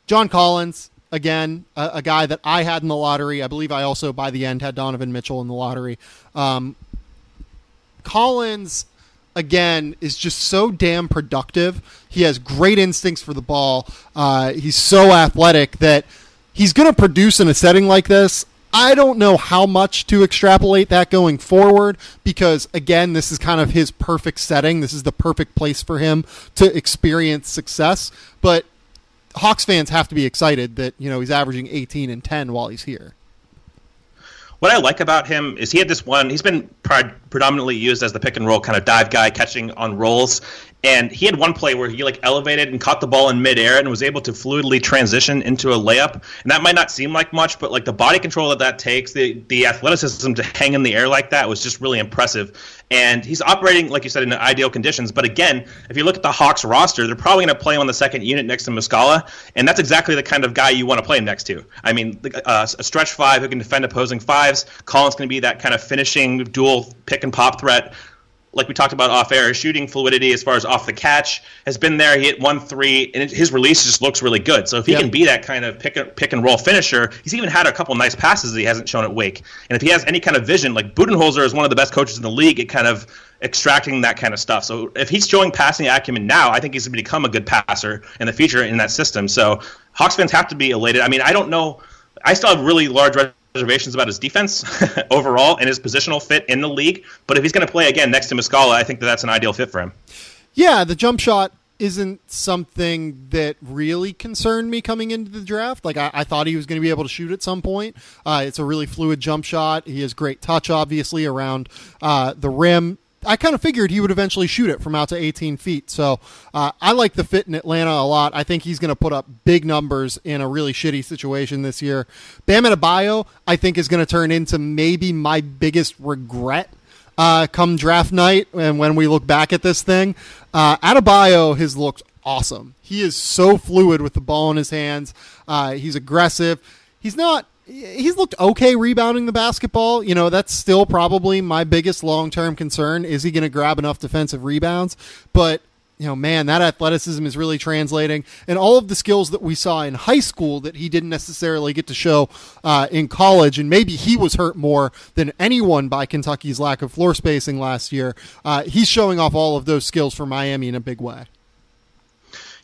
John Collins, again, a guy that I had in the lottery. I believe I also, by the end, had Donovan Mitchell in the lottery. Collins, again, is just so damn productive. He has great instincts for the ball. He's so athletic that he's going to produce in a setting like this. I don't know how much to extrapolate that going forward because, again, this is kind of his perfect setting. This is the perfect place for him to experience success. But Hawks fans have to be excited that, he's averaging 18 and 10 while he's here. What I like about him is he had this one, he's been predominantly used as the pick and roll kind of dive guy catching on rolls. And he had one play where he elevated and caught the ball in midair and was able to fluidly transition into a layup. And that might not seem like much, but the body control that takes, the athleticism to hang in the air like that was just really impressive. And he's operating, like you said, in ideal conditions. But again, if you look at the Hawks roster, they're probably going to play him on the second unit next to Muscala. And that's exactly the kind of guy you want to play him next to. I mean, a stretch five who can defend opposing fives. Collins going to be that kind of finishing dual pick and pop threat. Like we talked about off air, shooting fluidity as far as off the catch has been there. He hit 1-3, and his release just looks really good. So if he can be that kind of pick and roll finisher, he's even had a couple nice passes that he hasn't shown at Wake. And if he has any kind of vision, Budenholzer is one of the best coaches in the league at kind of extracting that kind of stuff. So if he's showing passing acumen now, I think he's going to become a good passer in the future in that system. So Hawks fans have to be elated. I mean, I don't know. I still have really large reservations about his defense overall and his positional fit in the league. But if he's going to play again next to Muscala, I think that's an ideal fit for him. Yeah, the jump shot isn't something that really concerned me coming into the draft. I thought he was going to be able to shoot at some point. It's a really fluid jump shot. He has great touch, obviously, around the rim. I kind of figured he would eventually shoot it from out to 18 feet. So I like the fit in Atlanta a lot. I think he's going to put up big numbers in a really shitty situation this year. Bam Adebayo, I think, is going to turn into maybe my biggest regret come draft night. And when we look back at this thing, Adebayo has looked awesome. He is so fluid with the ball in his hands. He's aggressive. He's looked okay rebounding the basketball. That's still probably my biggest long-term concern. Is he going to grab enough defensive rebounds? But, man, that athleticism is really translating. And all of the skills that we saw in high school that he didn't necessarily get to show in college, and maybe he was hurt more than anyone by Kentucky's lack of floor spacing last year, he's showing off all of those skills for Miami in a big way.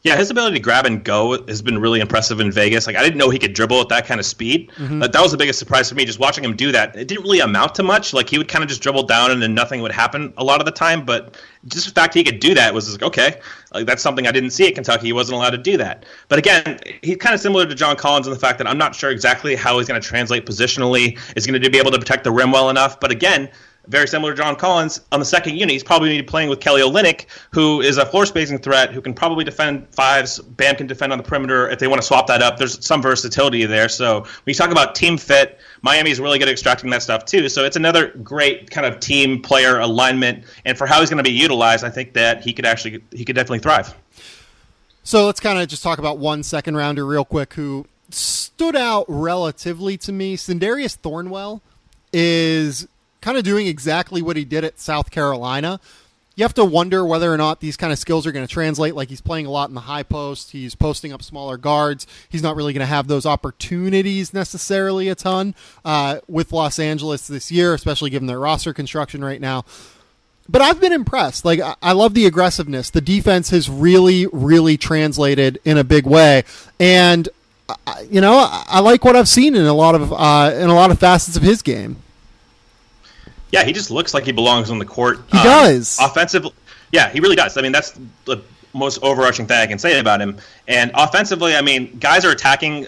Yeah, his ability to grab and go has been really impressive in Vegas. I didn't know he could dribble at that kind of speed. Mm-hmm. That was the biggest surprise for me, just watching him do that. It didn't really amount to much. He would kind of just dribble down and then nothing would happen a lot of the time. But just the fact he could do that was okay. That's something I didn't see at Kentucky. He wasn't allowed to do that. But again, he's kind of similar to John Collins in the fact that I'm not sure exactly how he's going to translate positionally. Is he going to be able to protect the rim well enough? But again, very similar to John Collins, on the second unit, he's probably going to be playing with Kelly Olynyk, who is a floor spacing threat, who can probably defend fives. Bam can defend on the perimeter. If they want to swap that up, there's some versatility there. So when you talk about team fit, Miami's really good at extracting that stuff too. So it's another great kind of team player alignment. And for how he's going to be utilized, I think that he could definitely thrive. So let's kind of just talk about one second rounder real quick who stood out relatively to me. Sindarius Thornwell is kind of doing exactly what he did at South Carolina. You have to wonder whether or not these kind of skills are going to translate. He's playing a lot in the high post. He's posting up smaller guards. He's not really going to have those opportunities necessarily a ton with Los Angeles this year, especially given their roster construction right now. But I've been impressed. I love the aggressiveness. The defense has really, really translated in a big way. And, I like what I've seen in a lot of facets of his game. Yeah, he just looks like he belongs on the court. He does. Offensively, yeah, he really does. I mean, that's the most overarching thing I can say about him. And offensively, guys are attacking,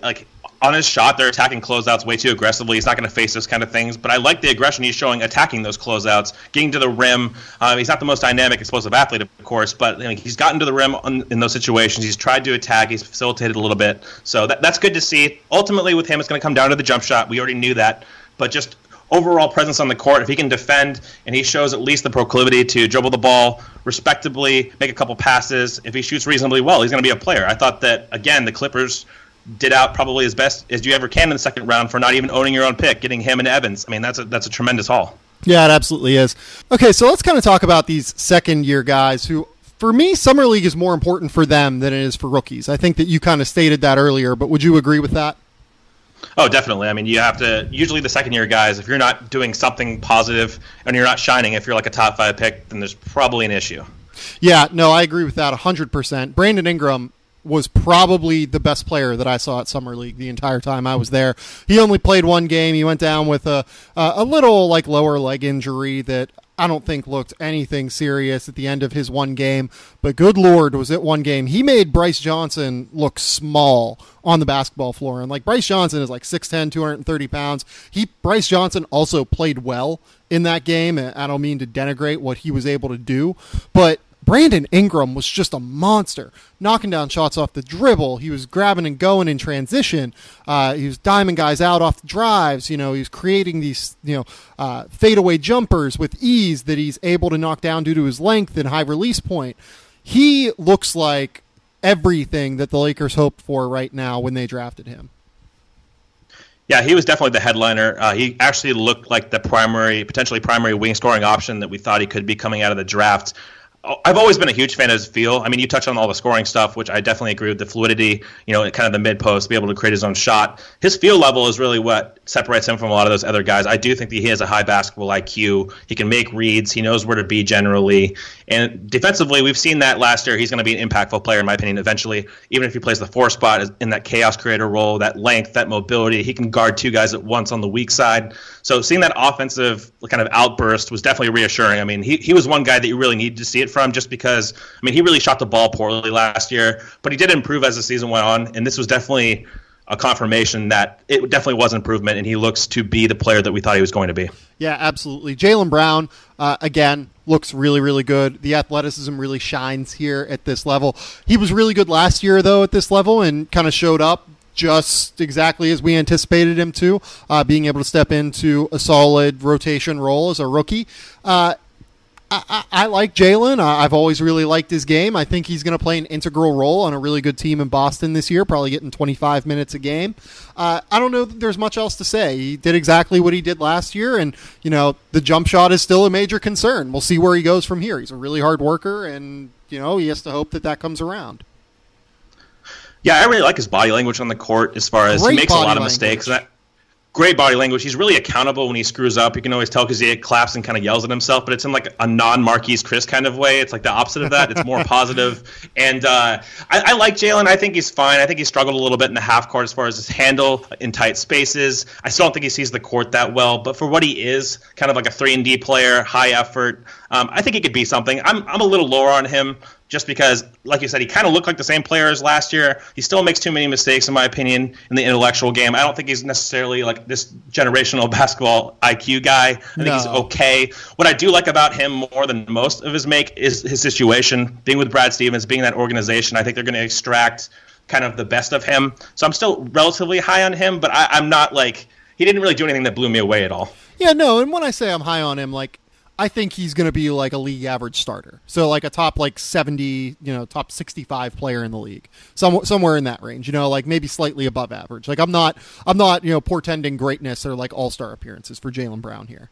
on his shot, they're attacking closeouts way too aggressively. He's not going to face those kind of things. But I like the aggression he's showing attacking those closeouts, getting to the rim. He's not the most dynamic, explosive athlete, of course, but he's gotten to the rim in those situations. He's tried to attack. He's facilitated a little bit. So that's good to see. Ultimately, with him, it's going to come down to the jump shot. We already knew that. But just overall presence on the court, if he can defend and he shows at least the proclivity to dribble the ball respectably, make a couple passes, if he shoots reasonably well, he's going to be a player. I thought that, again, the Clippers did out probably as best as you ever can in the second round for not even owning your own pick, getting him and Evans. That's a tremendous haul. Yeah, it absolutely is. Okay, so let's kind of talk about these second-year guys who, for me, Summer League is more important for them than it is for rookies. I think that you kind of stated that earlier, but would you agree with that? Oh, definitely. I mean, you have to, usually the second year guys, if you're not doing something positive and you're not shining, if you're like a top 5 pick, then there's probably an issue. Yeah, no, I agree with that 100%. Brandon Ingram was probably the best player that I saw at Summer League the entire time I was there. He only played one game. He went down with a little like lower leg injury that I don't think looked anything serious at the end of his one game, but good Lord, was it one game. He made Bryce Johnson look small on the basketball floor, and like Bryce Johnson is like 6'10", 230 pounds. Bryce Johnson also played well in that game, and I don't mean to denigrate what he was able to do, but Brandon Ingram was just a monster, knocking down shots off the dribble. He was grabbing and going in transition. He was diming guys out off the drives. He was creating these, fadeaway jumpers with ease that he's able to knock down due to his length and high release point. He looks like everything that the Lakers hoped for right now when they drafted him. Yeah, he was definitely the headliner. He actually looked like the potentially primary wing scoring option that we thought he could be coming out of the draft. I've always been a huge fan of his feel. I mean, you touched on all the scoring stuff, which I definitely agree with. The fluidity, kind of the mid-post, be able to create his own shot. His feel level is really what separates him from a lot of those other guys. I do think that he has a high basketball IQ. He can make reads. He knows where to be generally. And defensively, we've seen that last year. He's going to be an impactful player, in my opinion, eventually. Even if he plays the 4 spot in that chaos creator role, that length, that mobility, he can guard 2 guys at once on the weak side. So seeing that offensive kind of outburst was definitely reassuring. I mean, he was one guy that you really needed to see it from, just because, he really shot the ball poorly last year, but he did improve as the season went on, and this was definitely a confirmation that it definitely was improvement, and he looks to be the player that we thought he was going to be. Yeah, absolutely. Jaylen Brown, again, looks really, really good. The athleticism really shines here at this level. He was really good last year, though, at this level, and kind of showed up just exactly as we anticipated him to, being able to step into a solid rotation role as a rookie. I like Jaylen. I've always really liked his game. I think he's going to play an integral role on a really good team in Boston this year, probably getting 25 minutes a game. I don't know that there's much else to say. He did exactly what he did last year, and the jump shot is still a major concern. We'll see where he goes from here. He's a really hard worker, and he has to hope that comes around. Yeah, I really like his body language on the court as far as he makes a lot of mistakes. Great body language. He's really accountable when he screws up. You can always tell because he claps and kind of yells at himself, but it's in like a non-Marquese Chriss kind of way. It's like the opposite of that. It's more positive. And I like Jaylen. I think he's fine. I think he struggled a little bit in the half court as far as his handle in tight spaces. I still don't think he sees the court that well, but for what he is, kind of like a 3-and-D player, high effort, I think he could be something. I'm a little lower on him, just because, like you said, he kind of looked like the same player as last year. He still makes too many mistakes, in my opinion, in the intellectual game. I don't think he's necessarily like this generational basketball IQ guy. I think he's okay. What I do like about him more than most of his make is his situation. Being with Brad Stevens, being that organization, I think they're going to extract kind of the best of him. So I'm still relatively high on him, but I'm not like – he didn't really do anything that blew me away at all. Yeah, no, and when I say I'm high on him, like – I think he's going to be like a league average starter. So like a top 70, top 65 player in the league. Somewhere in that range, like maybe slightly above average. Like I'm not portending greatness or like all-star appearances for Jaylen Brown here.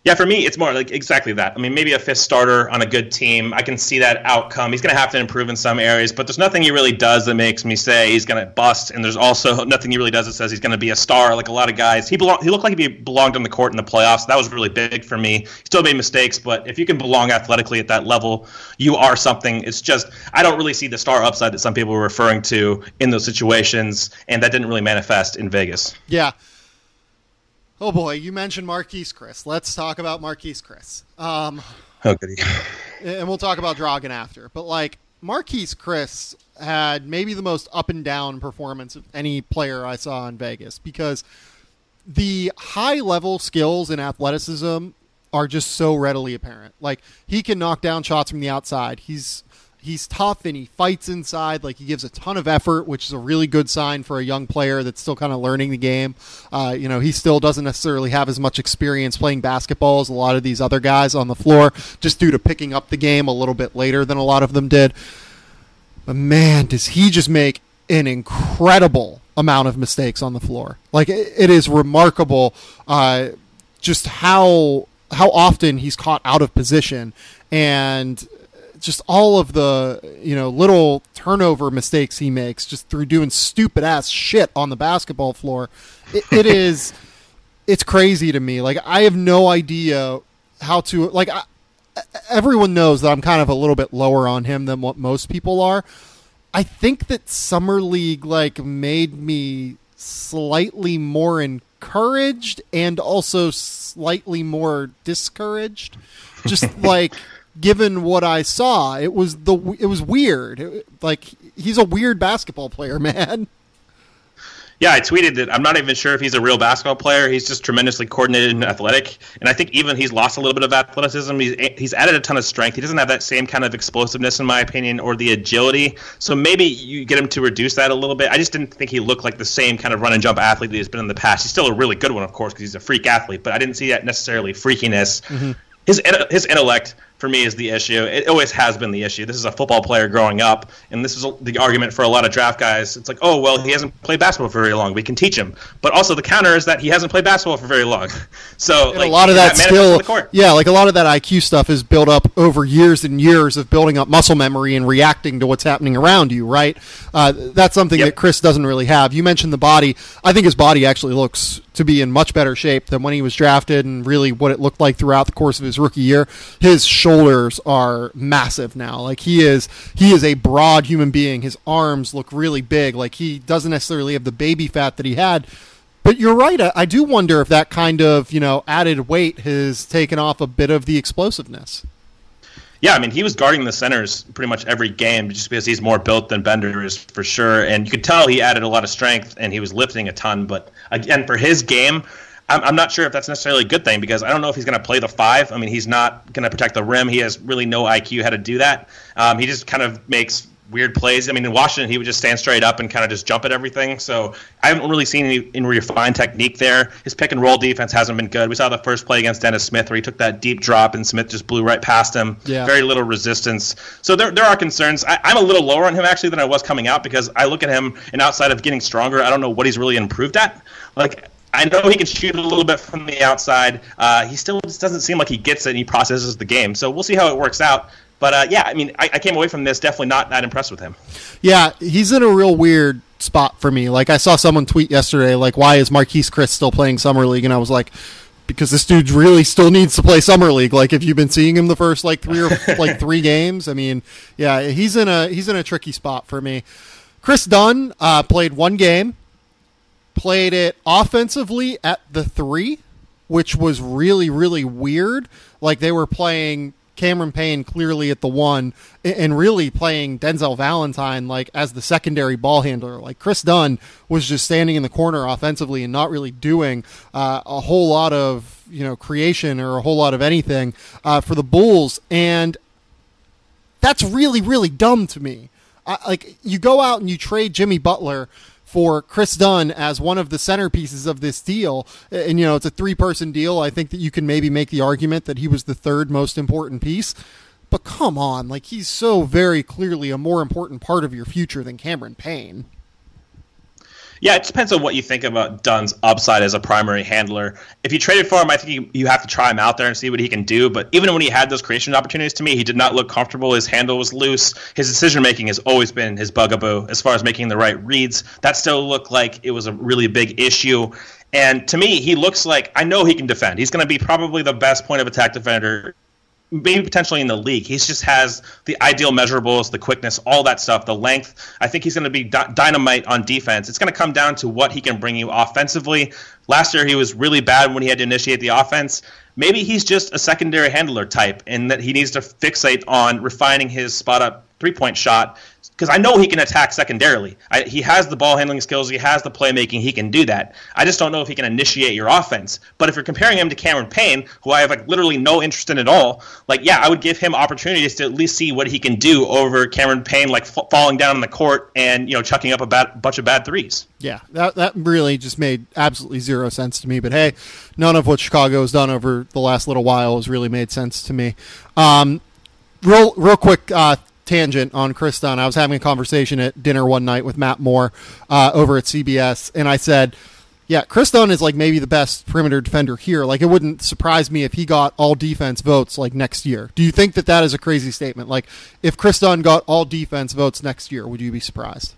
Yeah, for me, it's more like exactly that. Maybe a 5th starter on a good team. I can see that outcome. He's going to have to improve in some areas, but there's nothing he really does that makes me say he's going to bust, and there's also nothing he really does that says he's going to be a star like a lot of guys. He looked like he belonged on the court in the playoffs. That was really big for me. He still made mistakes, but if you can belong athletically at that level, you are something. It's just I don't really see the star upside that some people were referring to in those situations, and that didn't really manifest in Vegas. Yeah. Oh boy, you mentioned Marquese Chriss. Let's talk about Marquese Chriss. Okay. And we'll talk about Dragan after. But like Marquese Chriss had maybe the most up and down performance of any player I saw in Vegas, because the high level skills and athleticism are just so readily apparent. Like he can knock down shots from the outside. He's tough and he fights inside. Like he gives a ton of effort, which is a really good sign for a young player that's still kind of learning the game. He still doesn't necessarily have as much experience playing basketball as a lot of these other guys on the floor, just due to picking up the game a little bit later than a lot of them did. But man, does he just make an incredible amount of mistakes on the floor. Like it is remarkable just how often he's caught out of position, and just all of the, little turnover mistakes he makes just through doing stupid ass shit on the basketball floor. It's crazy to me. Like, I have no idea how to, like, everyone knows that I'm kind of a little bit lower on him than what most people are. I think that Summer League, like, made me slightly more encouraged and also slightly more discouraged. Just like, given what I saw, it was weird. He's a weird basketball player, man. Yeah, I tweeted that I'm not even sure if he's a real basketball player. He's just tremendously coordinated and athletic. And I think even he's lost a little bit of athleticism. He's added a ton of strength. He doesn't have that same kind of explosiveness, in my opinion, or the agility. So maybe you get him to reduce that a little bit. I just didn't think he looked like the same kind of run-and-jump athlete that he's been in the past. He's still a really good one, of course, because he's a freak athlete. But I didn't see that necessarily freakiness. Mm-hmm. His intellect, for me, is the issue. It always has been the issue. This is a football player growing up, and this is the argument for a lot of draft guys. It's like, oh, well, he hasn't played basketball for very long. We can teach him. But also the counter is that he hasn't played basketball for very long. So like, a lot of that skill, like a lot of that IQ stuff is built up over years and years of building up muscle memory and reacting to what's happening around you, right? That's something that Chris doesn't really have. You mentioned the body. I think his body actually looks to be in much better shape than when he was drafted and really what it looked like throughout the course of his rookie year. His shoulders are massive now. Like, he is a broad human being. His arms look really big. Like, he doesn't necessarily have the baby fat that he had. But you're right. I do wonder if that kind of, added weight has taken off a bit of the explosiveness. Yeah, I mean, he was guarding the centers pretty much every game just because he's more built than Bender is, for sure. And you could tell he added a lot of strength and he was lifting a ton. But again, for his game, I'm not sure if that's necessarily a good thing, because I don't know if he's going to play the 5. I mean, he's not going to protect the rim. He has really no IQ how to do that. He just kind of makes weird plays. I mean, in Washington, he would just stand straight up and kind of just jump at everything. So I haven't really seen any refined technique there. His pick-and-roll defense hasn't been good. We saw the first play against Dennis Smith where he took that deep drop and Smith just blew right past him. Yeah. Very little resistance. So there are concerns. I'm a little lower on him, actually, than I was coming out, because I look at him, and outside of getting stronger, I don't know what he's really improved at. Like, I know he can shoot a little bit from the outside. He still just doesn't seem like he gets it and he processes the game. So we'll see how it works out. But, yeah, I mean, I came away from this definitely not that impressed with him. Yeah, he's in a real weird spot for me. Like, I saw someone tweet yesterday, like, why is Marquese Chriss still playing Summer League? And I was like, because this dude really still needs to play Summer League. Like, if you've been seeing him the first, like, 3 games, I mean, yeah, he's in a tricky spot for me. Kris Dunn played 1 game. Played it offensively at the 3, which was really, really weird. Like, they were playing Cameron Payne clearly at the 1 and really playing Denzel Valentine, like, as the secondary ball handler. Like, Kris Dunn was just standing in the corner offensively and not really doing a whole lot of, creation or a whole lot of anything for the Bulls. And that's really, really dumb to me. Like, you go out and you trade Jimmy Butler for Kris Dunn as one of the centerpieces of this deal, and it's a 3-person deal. I think that you can maybe make the argument that he was the 3rd most important piece, but come on, like, he's so very clearly a more important part of your future than Cameron Payne. Yeah, it depends on what you think about Dunn's upside as a primary handler. If you traded for him, I think you have to try him out there and see what he can do. But even when he had those creation opportunities, to me, he did not look comfortable. His handle was loose. His decision-making has always been his bugaboo as far as making the right reads. That still looked like it was a really big issue. And to me, he looks like, I know he can defend. He's going to be probably the best point of attack defender, maybe potentially in the league. He just has the ideal measurables, the quickness, all that stuff, the length. I think he's going to be dynamite on defense. It's going to come down to what he can bring you offensively. Last year, he was really bad when he had to initiate the offense. Maybe he's just a secondary handler type, and that he needs to fixate on refining his spot-up three-point shot, because I know he can attack secondarily. He has the ball handling skills. He has the playmaking. He can do that. I just don't know if he can initiate your offense. But if you're comparing him to Cameron Payne, who I have literally no interest in at all, I would give him opportunities to at least see what he can do over Cameron Payne, falling down on the court and chucking up a bunch of bad threes. Yeah, that really just made absolutely zero sense to me. But hey, none of what Chicago has done over the last little while has really made sense to me. Real quick tangent on Kris Dunn. I was having a conversation at dinner one night with Matt Moore over at CBS, and I said, Yeah, Kris Dunn is like maybe the best perimeter defender here. Like, it wouldn't surprise me if he got all defense votes like next year. Do you think that is a crazy statement? Like, if Kris Dunn got all defense votes next year, would you be surprised?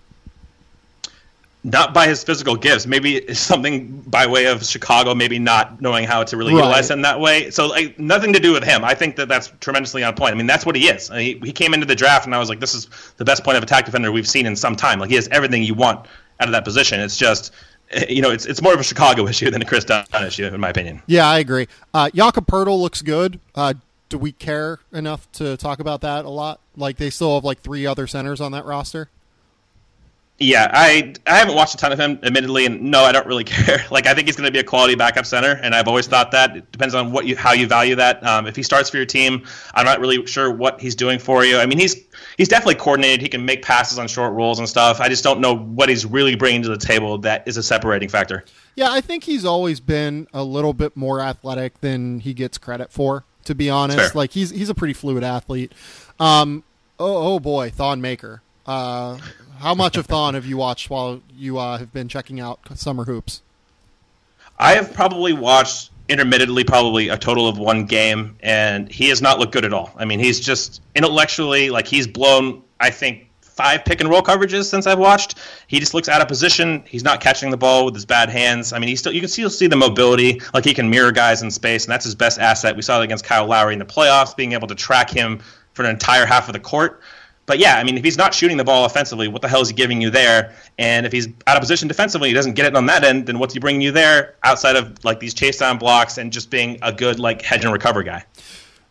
Not by his physical gifts. Maybe it's something by way of Chicago, maybe not knowing how to really utilize him that way. So, like, nothing to do with him. I think that's tremendously on point. I mean, that's what he is. I mean, he came into the draft, and I was like, this is the best point of attack defender we've seen in some time. Like, he has everything you want out of that position. It's just, it's more of a Chicago issue than a Kris Dunn issue, in my opinion. Yeah, I agree. Jakob Poeltl looks good. Do we care enough to talk about that a lot? Like, they still have, like, 3 other centers on that roster? Yeah, I haven't watched a ton of him, admittedly, and no, I don't really care. Like, I think he's going to be a quality backup center, and I've always thought that. It depends on how you value that. If he starts for your team, I'm not really sure what he's doing for you. I mean, he's definitely coordinated. He can make passes on short rolls and stuff. I just don't know what he's really bringing to the table that is a separating factor. Yeah, I think he's always been a little bit more athletic than he gets credit for, to be honest. Fair. Like, he's a pretty fluid athlete. Oh boy, Thon Maker. How much of Thon have you watched while you have been checking out summer hoops? I have probably watched intermittently probably a total of 1 game, and he has not looked good at all. I mean, he's just intellectually, like, he's blown, I think, 5 pick-and-roll coverages since I've watched. He just looks out of position. He's not catching the ball with his bad hands. I mean, you can still see the mobility. Like, he can mirror guys in space, and that's his best asset. We saw it against Kyle Lowry in the playoffs, being able to track him for an entire half of the court. But yeah, I mean, if he's not shooting the ball offensively, what the hell is he giving you there? And if he's out of position defensively, he doesn't get it on that end, then what's he bringing you there outside of, like, these chase down blocks and just being a good, like, hedge and recover guy?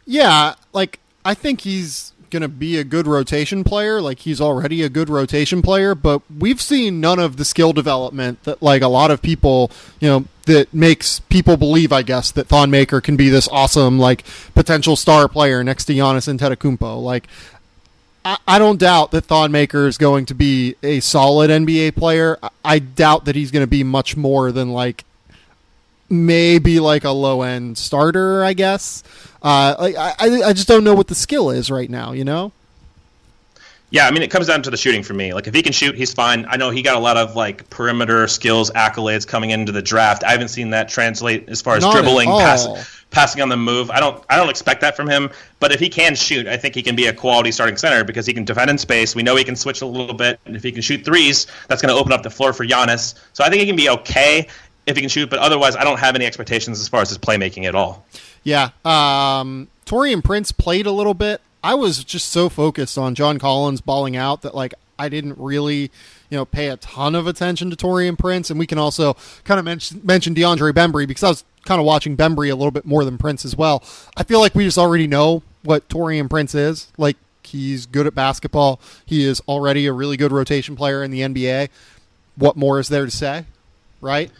Yeah, like, I think he's going to be a good rotation player. Like, he's already a good rotation player, but we've seen none of the skill development that, like, a lot of people, that makes people believe, I guess, that Thon Maker can be this awesome, like, potential star player next to Giannis Antetokounmpo. Like, I don't doubt that Thon Maker is going to be a solid NBA player. I doubt that he's going to be much more than, like, maybe like a low-end starter, I guess. I just don't know what the skill is right now, Yeah, I mean, it comes down to the shooting for me. Like, if he can shoot, he's fine. I know he got a lot of, like, perimeter skills accolades coming into the draft. I haven't seen that translate as far as dribbling, passing on the move. I don't expect that from him. But if he can shoot, I think he can be a quality starting center because he can defend in space. We know he can switch a little bit. And if he can shoot threes, that's going to open up the floor for Giannis. So I think he can be okay if he can shoot. But otherwise, I don't have any expectations as far as his playmaking at all. Yeah. Taurean Prince played a little bit. I was just so focused on John Collins balling out that, like, I didn't really, pay a ton of attention to Taurean Prince. And we can also kind of mention DeAndre Bembry because I was kind of watching Bembry a little bit more than Prince as well. I feel like we just already know what Taurean Prince is. Like, he's good at basketball. He is already a really good rotation player in the NBA. What more is there to say, right?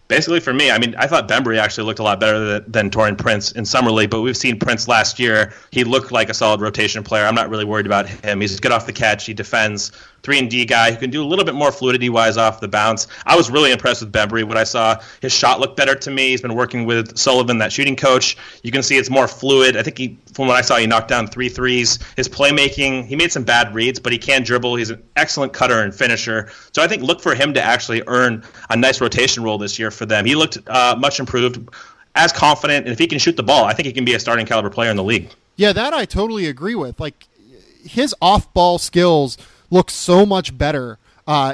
Basically, for me, I mean, I thought Bembry actually looked a lot better than Taurean Prince in Summer League, but we've seen Prince last year. He looked like a solid rotation player. I'm not really worried about him. He's good off the catch. He defends. 3-and-D guy who can do a little bit more fluidity-wise off the bounce. I was really impressed with Bembry. What I saw, his shot looked better to me. He's been working with Sullivan, that shooting coach. You can see it's more fluid. I think from what I saw, he knocked down 3 threes. His playmaking, he made some bad reads, but he can dribble. He's an excellent cutter and finisher. So I think look for him to actually earn a nice rotation role this year for them. He looked much improved, as confident, and if he can shoot the ball, I think he can be a starting caliber player in the league. Yeah, that I totally agree with. Like, his off-ball skills look so much better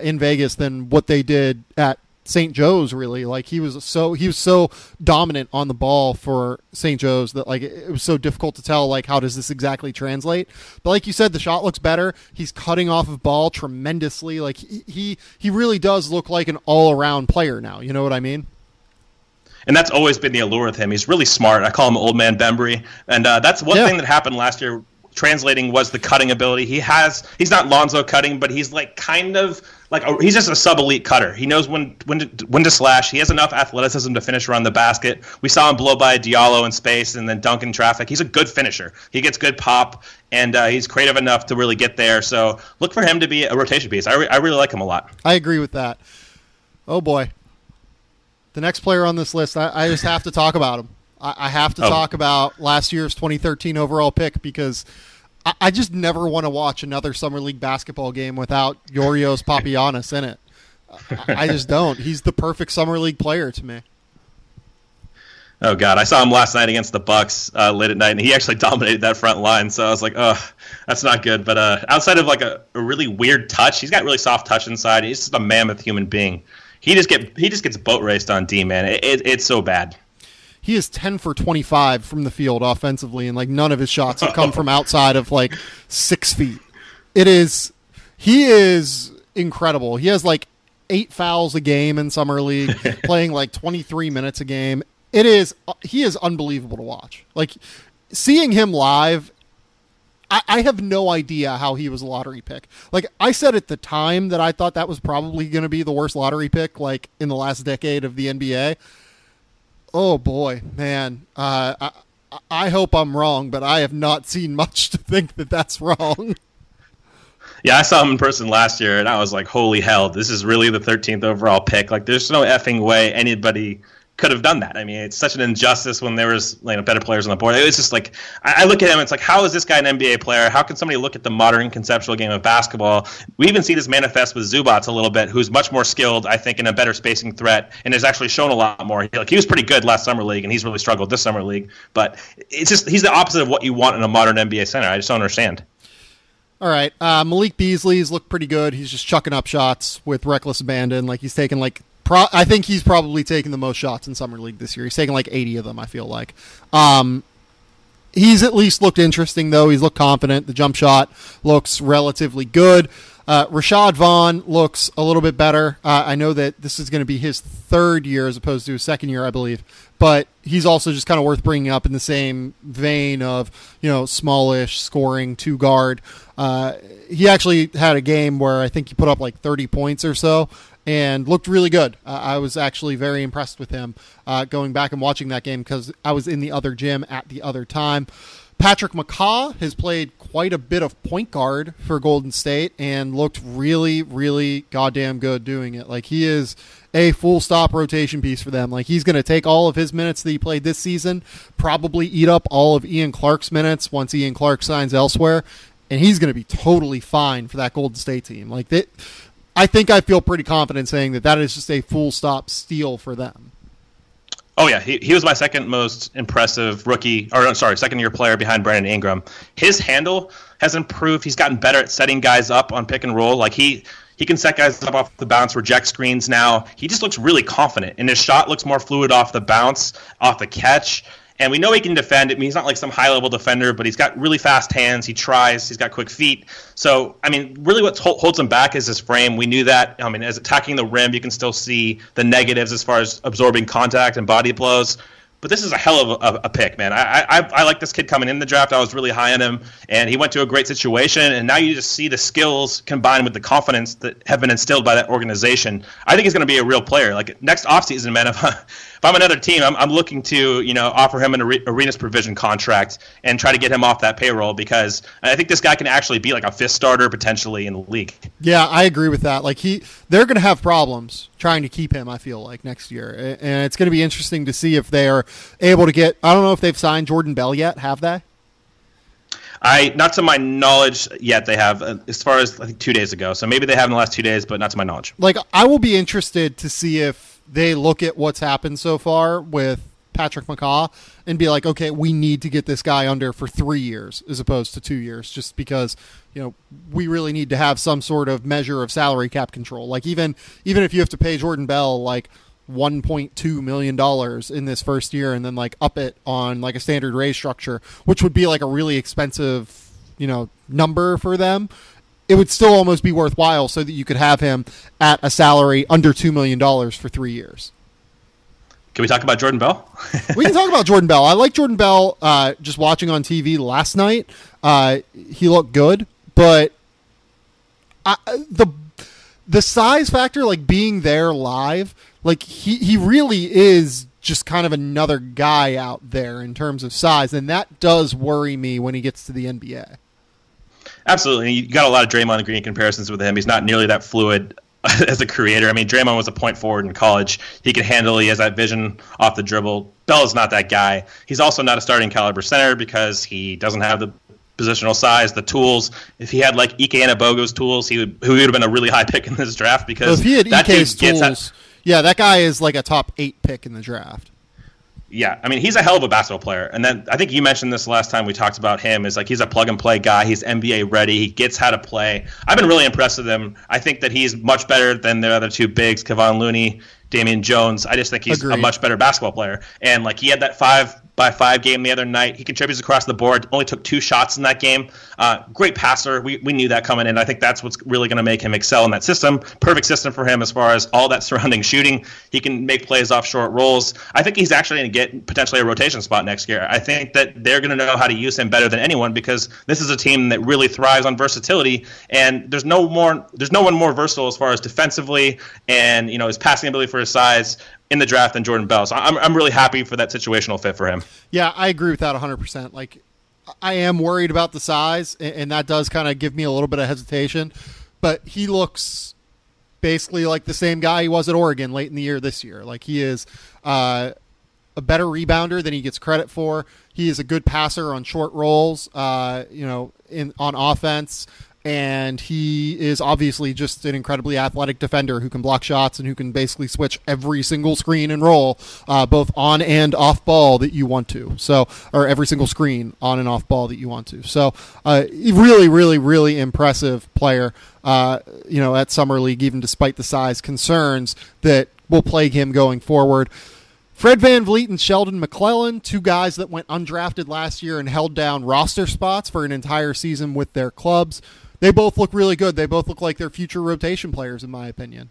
in Vegas than what they did at St. Joe's, really. Like, he was so dominant on the ball for St. Joe's that, like, it was so difficult to tell, like, how does this exactly translate. But like you said, the shot looks better. He's cutting off of ball tremendously. Like, he really does look like an all-around player now. You know what I mean? And that's always been the allure with him. He's really smart. I call him Old Man Bembry. And that's one thing that happened last year. Translating was the cutting ability. He's not Lonzo cutting, but he's like kind of like he's just a sub-elite cutter. He knows when to slash. He has enough athleticism to finish around the basket. We saw him blow by Diallo in space and then dunk in traffic. He's a good finisher. He gets good pop, and he's creative enough to really get there. So look for him to be a rotation piece. I really like him a lot. I agree with that. Oh, boy. The next player on this list, I just have to talk about him. I have to talk about last year's 2013 overall pick because I just never want to watch another Summer League basketball game without Yorios Papagiannis in it. I just don't. He's the perfect summer league player to me. Oh God, I saw him last night against the Bucks late at night, and he actually dominated that front line. So I was like, oh, that's not good. But outside of like a really weird touch, he's got really soft touch inside. He's just a mammoth human being. He just gets boat raced on D, man. It's so bad. He is 10 for 25 from the field offensively, and like none of his shots have come from outside of like 6 feet. He is incredible. He has like 8 fouls a game in summer league, playing like 23 minutes a game. He is unbelievable to watch. Like, seeing him live, I have no idea how he was a lottery pick. Like, I said at the time that I thought that was probably going to be the worst lottery pick, like, in the last decade of the NBA. Oh, boy, man. I hope I'm wrong, but I have not seen much to think that that's wrong. Yeah, I saw him in person last year, and I was like, holy hell, this is really the 13th overall pick. Like, there's no effing way anybody could have done that. I mean, it's such an injustice when there was better players on the board. It was just like, I look at him, it's like, how is this guy an NBA player? How can somebody look at the modern conceptual game of basketball? We even see this manifest with Zubats a little bit, who's much more skilled, I think, in a better spacing threat, and has actually shown a lot more. He was pretty good last summer league, and he's really struggled this summer league. But it's just, he's the opposite of what you want in a modern NBA center. I just don't understand. All right, Malik Beasley's looked pretty good. He's just chucking up shots with reckless abandon. Like, he's taken I think he's probably taken the most shots in Summer League this year. He's taken like 80 of them, I feel like. He's at least looked interesting, though. He's looked confident. The jump shot looks relatively good. Rashad Vaughn looks a little bit better. I know that this is going to be his 3rd year as opposed to his 2nd year, I believe. But he's also just kind of worth bringing up in the same vein of, smallish, scoring, 2-guard. He actually had a game where I think he put up like 30 points or so and looked really good. I was actually very impressed with him going back and watching that game because I was in the other gym at the other time. Patrick McCaw has played quite a bit of point guard for Golden State and looked really, really goddamn good doing it. Like, he is a full-stop rotation piece for them. Like, he's going to take all of his minutes that he played this season, probably eat up all of Ian Clark's minutes once Ian Clark signs elsewhere, and he's going to be totally fine for that Golden State team. Like, I think I feel pretty confident saying that is just a full-stop steal for them. Oh, yeah. He was my second most impressive second-year player behind Brandon Ingram. His handle has improved. He's gotten better at setting guys up on pick and roll. Like, he can set guys up off the bounce, reject screens now. He just looks really confident, and his shot looks more fluid off the bounce, off the catch. And we know he can defend. I mean, he's not like some high-level defender, but he's got really fast hands. He tries. He's got quick feet. So, I mean, really what holds him back is his frame. We knew that. I mean, as attacking the rim, you can still see the negatives as far as absorbing contact and body blows. But this is a hell of a pick, man. I like this kid coming in the draft. I was really high on him, and he went to a great situation. And now you just see the skills combined with the confidence that have been instilled by that organization. I think he's going to be a real player. Like, next offseason, man, if I'm another team, I'm looking to offer him an arenas provision contract and try to get him off that payroll, because I think this guy can actually be like a 5th starter potentially in the league. Yeah, I agree with that. Like, they're going to have problems trying to keep him, I feel like, next year. And it's going to be interesting to see if they are able to get – I don't know if they've signed Jordan Bell yet. Have they? Not to my knowledge yet they have, as far as I think 2 days ago. So maybe they have in the last 2 days, but not to my knowledge. Like, I will be interested to see if they look at what's happened so far with Patrick McCaw and be like, okay, we need to get this guy under for 3 years as opposed to 2 years, just because, we really need to have some sort of measure of salary cap control. Like, even if you have to pay Jordan Bell like $1.2 million in this first year and then like up it on like a standard raise structure, which would be like a really expensive, number for them, it would still almost be worthwhile so that you could have him at a salary under $2 million for 3 years. Can we talk about Jordan Bell? We can talk about Jordan Bell. I like Jordan Bell just watching on TV last night. He looked good, but the size factor, like being there live, like he really is just kind of another guy out there in terms of size, and that does worry me when he gets to the NBA. Absolutely. You got a lot of Draymond Green comparisons with him. He's not nearly that fluid as a creator. I mean, Draymond was a point forward in college. He can handle, he has that vision off the dribble. Bell is not that guy. He's also not a starting caliber center because he doesn't have the positional size, the tools. If he had like Ike Anabogo's tools, he would have been a really high pick in this draft because if he had that Ike's tools, that guy is like a top 8 pick in the draft. Yeah, I mean, he's a hell of a basketball player. And then I think you mentioned this last time we talked about him, is like he's a plug-and-play guy. He's NBA ready. He gets how to play. I've been really impressed with him. I think that he's much better than the other two bigs, Kevon Looney, Damian Jones. I just think he's a much better basketball player. And like he had that 5-by-5 game the other night. He contributes across the board. Only took 2 shots in that game. Great passer. We knew that coming in. I think that's what's really going to make him excel in that system. Perfect system for him as far as all that surrounding shooting. He can make plays off short rolls. I think he's actually going to get potentially a rotation spot next year. I think that they're going to know how to use him better than anyone because this is a team that really thrives on versatility. And there's no one more versatile as far as defensively and his passing ability for his size in the draft than Jordan Bell. So I'm really happy for that situational fit for him. Yeah, I agree with that 100%. Like, I am worried about the size, and that does kind of give me a little bit of hesitation. But he looks basically like the same guy he was at Oregon late in the year this year. Like, he is a better rebounder than he gets credit for. He is a good passer on short rolls, on offense. And he is obviously just an incredibly athletic defender who can block shots and who can basically switch every single screen and roll, both on and off ball that you want to. So, or every single screen on and off ball that you want to. So, really, really, really impressive player, at Summer League, even despite the size concerns that will plague him going forward. Fred VanVleet and Sheldon McClellan, 2 guys that went undrafted last year and held down roster spots for an entire season with their clubs. They both look really good. They both look like they're future rotation players, in my opinion.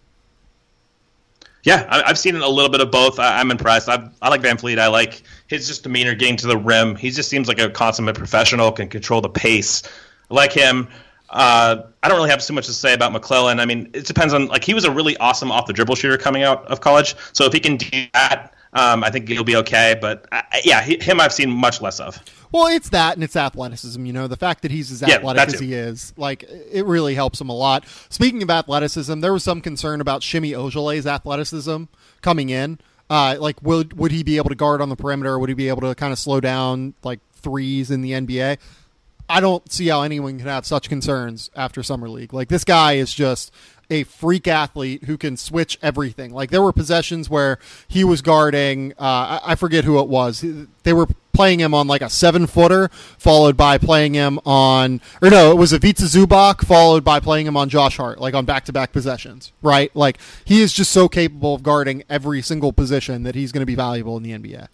Yeah, I've seen a little bit of both. I'm impressed. I like VanVleet. I like his just demeanor getting to the rim. He just seems like a consummate professional, can control the pace. I like him. I don't really have too much to say about McClellan. I mean, it depends on, he was a really awesome off-the-dribble shooter coming out of college. So if he can do that, I think he'll be okay. But, him I've seen much less of. Well, it's that, and it's athleticism. The fact that he's as athletic as he is, it really helps him a lot. Speaking of athleticism, there was some concern about Shimi Ojole's athleticism coming in. Would he be able to guard on the perimeter? Would he be able to kind of slow down, threes in the NBA? I don't see how anyone can have such concerns after Summer League. This guy is just a freak athlete who can switch everything. There were possessions where he was guarding, I forget who it was. They were playing him on a 7-footer, followed by playing him on, it was Ivica Zubac, followed by playing him on Josh Hart, on back-to-back possessions, right? He is just so capable of guarding every single position that he's going to be valuable in the NBA.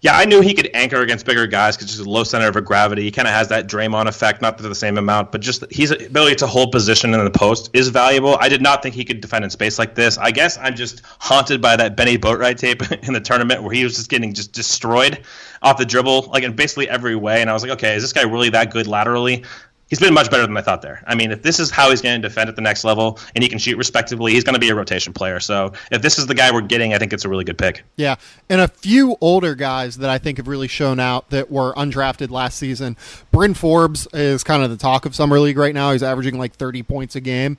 Yeah, I knew he could anchor against bigger guys because he's a low center of gravity. He kind of has that Draymond effect, not to the same amount, but just his ability to hold position in the post is valuable. I did not think he could defend in space like this. I guess I'm just haunted by that Benny Boatwright tape in the tournament where he was just getting just destroyed off the dribble, in basically every way. And I was like, okay, is this guy really that good laterally? He's been much better than I thought there. I mean, if this is how he's going to defend at the next level and he can shoot respectively, he's going to be a rotation player. So if this is the guy we're getting, I think it's a really good pick. Yeah, and a few older guys that I think have really shown out that were undrafted last season. Bryn Forbes is kind of the talk of Summer League right now. He's averaging 30 points a game.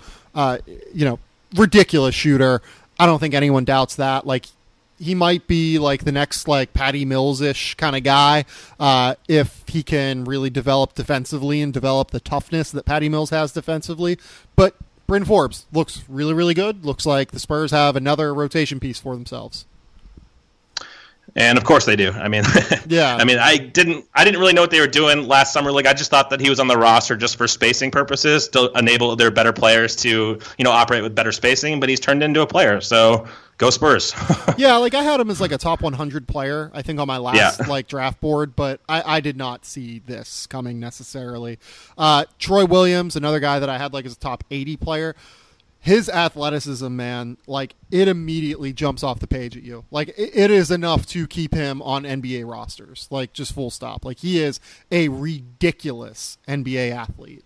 Ridiculous shooter. I don't think anyone doubts that. He might be the next Patty Mills-ish kind of guy if he can really develop defensively and develop the toughness that Patty Mills has defensively. But Bryn Forbes looks really, really good. Looks like the Spurs have another rotation piece for themselves. And of course they do. I mean, yeah. I mean, I didn't really know what they were doing last Summer League. I just thought that he was on the roster just for spacing purposes to enable their better players to, operate with better spacing. But he's turned into a player. So go Spurs. Yeah, I had him as a top 100 player, I think, on my last draft board, but I did not see this coming necessarily. Troy Williams, another guy that I had as a top 80 player. His athleticism, man, it immediately jumps off the page at you. It is enough to keep him on NBA rosters, just full stop. He is a ridiculous NBA athlete.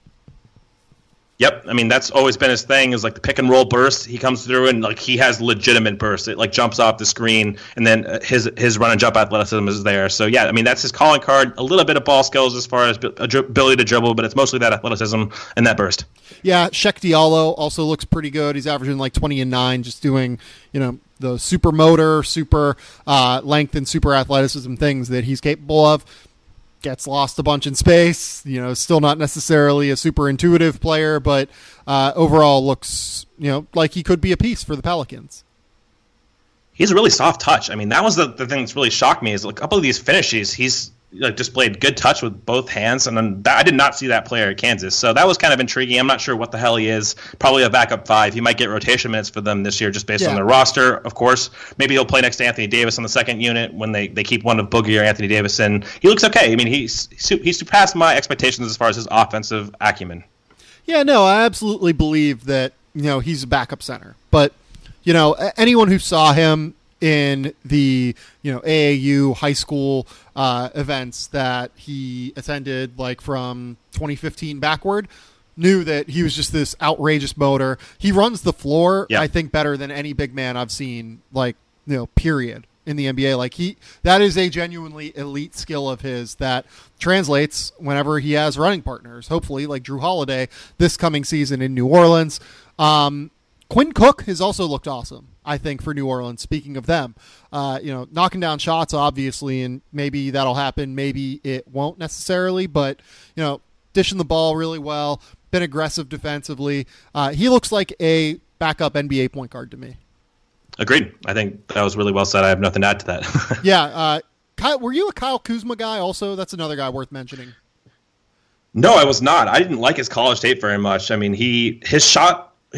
Yep, I mean that's always been his thing is the pick and roll burst. He comes through and he has legitimate burst. It jumps off the screen and then his run and jump athleticism is there. So yeah, I mean that's his calling card. A little bit of ball skills as far as ability to dribble, but it's mostly that athleticism and that burst. Yeah, Shek Diallo also looks pretty good. He's averaging 20 and 9, just doing the super motor, super length, and super athleticism things that he's capable of. gets lost a bunch in space, still not necessarily a super intuitive player, but overall looks, like he could be a piece for the Pelicans. He's a really soft touch. I mean, that was the thing that's really shocked me is a couple of these finishes, he's displayed good touch with both hands, and I did not see that player at Kansas. So that was kind of intriguing. I'm not sure what the hell he is. Probably a backup 5. He might get rotation minutes for them this year just based on their roster, of course. Maybe he'll play next to Anthony Davis on the second unit when they keep one of Boogie or Anthony Davis in. He looks okay. I mean, he surpassed my expectations as far as his offensive acumen. Yeah, no, I absolutely believe that, he's a backup center. But, anyone who saw him in the AAU high school events that he attended, like from 2015 backward, knew that he was just this outrageous motor. He runs the floor, I think, better than any big man I've seen, period, in the NBA. Like that is a genuinely elite skill of his that translates whenever he has running partners, hopefully like Drew Holiday this coming season in New Orleans. Quinn Cook has also looked awesome, I think, for New Orleans. Speaking of them, knocking down shots, obviously, and maybe that'll happen. Maybe it won't necessarily, but, dishing the ball really well, been aggressive defensively. He looks like a backup NBA point guard to me. Agreed. I think that was really well said. I have nothing to add to that. Yeah. Kyle, were you a Kyle Kuzma guy also? That's another guy worth mentioning. No, I was not. I didn't like his college tape very much. I mean, his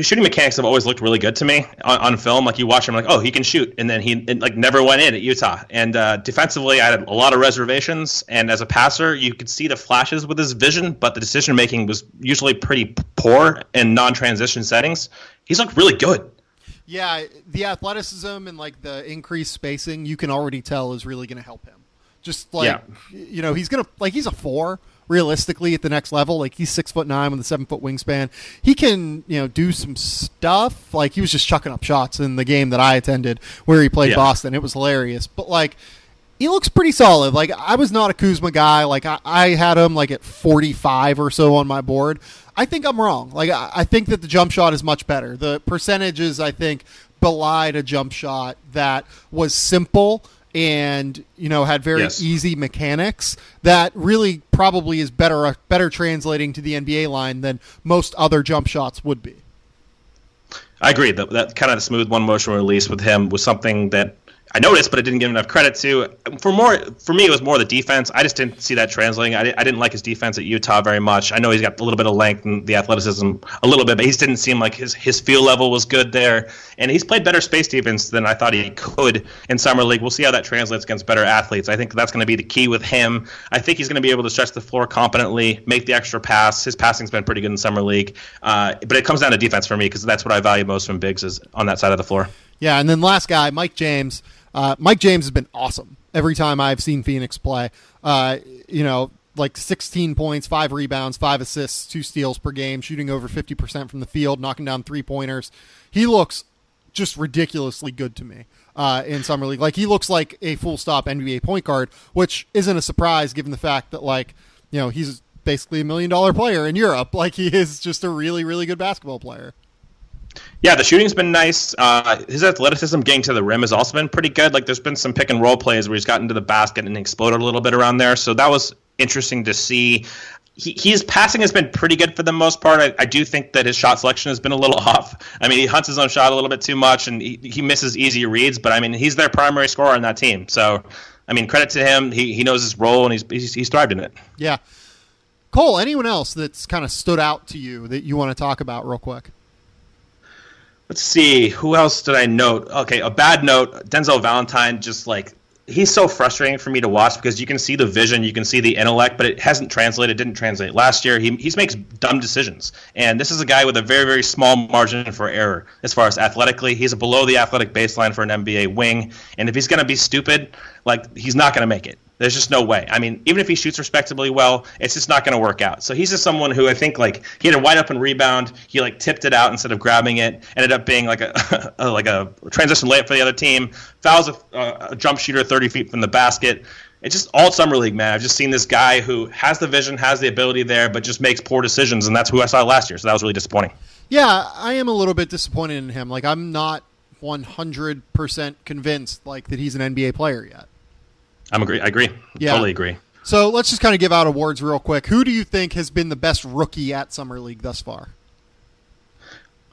shooting mechanics have always looked really good to me on film. Like you watch him, like, oh, he can shoot, and then he never went in at Utah. And defensively, I had a lot of reservations. And as a passer, you could see the flashes with his vision, but the decision making was usually pretty poor in non-transition settings. He's looked really good. Yeah, the athleticism and the increased spacing, you can already tell is really going to help him. Just he's a 4. Realistically, at the next level, he's 6'9" with a 7-foot wingspan. He can, do some stuff. He was just chucking up shots in the game that I attended where he played Boston. It was hilarious. But he looks pretty solid. I was not a Kuzma guy. I had him at 45 or so on my board. I think I'm wrong. I think that the jump shot is much better. The percentages, I think, belied a jump shot that was simple and had very easy mechanics that really probably is better translating to the NBA line than most other jump shots would be. I agree. That kind of smooth one motion release with him was something that I noticed, but I didn't give enough credit to. For me, it was more the defense. I just didn't see that translating. I didn't like his defense at Utah very much. I know he's got a little bit of length and the athleticism a little bit, but he just didn't seem like his feel level was good there. And he's played better space defense than I thought he could in Summer League. We'll see how that translates against better athletes. I think that's going to be the key with him. I think he's going to be able to stretch the floor competently, make the extra pass. His passing's been pretty good in Summer League. But it comes down to defense for me because that's what I value most from bigs is on that side of the floor. Yeah, and then last guy, Mike James. Mike James has been awesome every time I've seen Phoenix play. 16 points, 5 rebounds, 5 assists, 2 steals per game, shooting over 50% from the field, knocking down 3-pointers. He looks just ridiculously good to me in Summer League. He looks like a full-stop NBA point guard, which isn't a surprise given the fact that, he's basically $1 million player in Europe. He is just a really, really good basketball player. Yeah, the shooting's been nice. His athleticism getting to the rim has also been pretty good. There's been some pick and roll plays where he's gotten to the basket and exploded a little bit around there. So that was interesting to see. His passing has been pretty good for the most part. I do think that his shot selection has been a little off. I mean, he hunts his own shot a little bit too much, and he misses easy reads. But, I mean, he's their primary scorer on that team. So, I mean, credit to him. He knows his role, and he's thrived in it. Yeah. Cole, anyone else that's kind of stood out to you that you want to talk about real quick? Let's see. Who else did I note? Okay, a bad note. Denzel Valentine, he's so frustrating for me to watch because you can see the vision, you can see the intellect, but it hasn't translated, didn't translate. Last year, he makes dumb decisions. And this is a guy with a very, very small margin for error as far as athletically. He's below the athletic baseline for an NBA wing. And if he's going to be stupid, he's not going to make it. There's just no way. I mean, even if he shoots respectably well, it's just not going to work out. So he's just someone who I think he had a wide open rebound. He tipped it out instead of grabbing it. Ended up being a transition layup for the other team. Fouls a jump shooter 30 feet from the basket. It's just all Summer League, man. I've just seen this guy who has the vision, has the ability there, but just makes poor decisions, and that's who I saw last year. So that was really disappointing. Yeah, I am a little bit disappointed in him. I'm not 100% convinced that he's an NBA player yet. I agree. Yeah. Totally agree. So let's just kind of give out awards real quick. Who do you think has been the best rookie at Summer League thus far?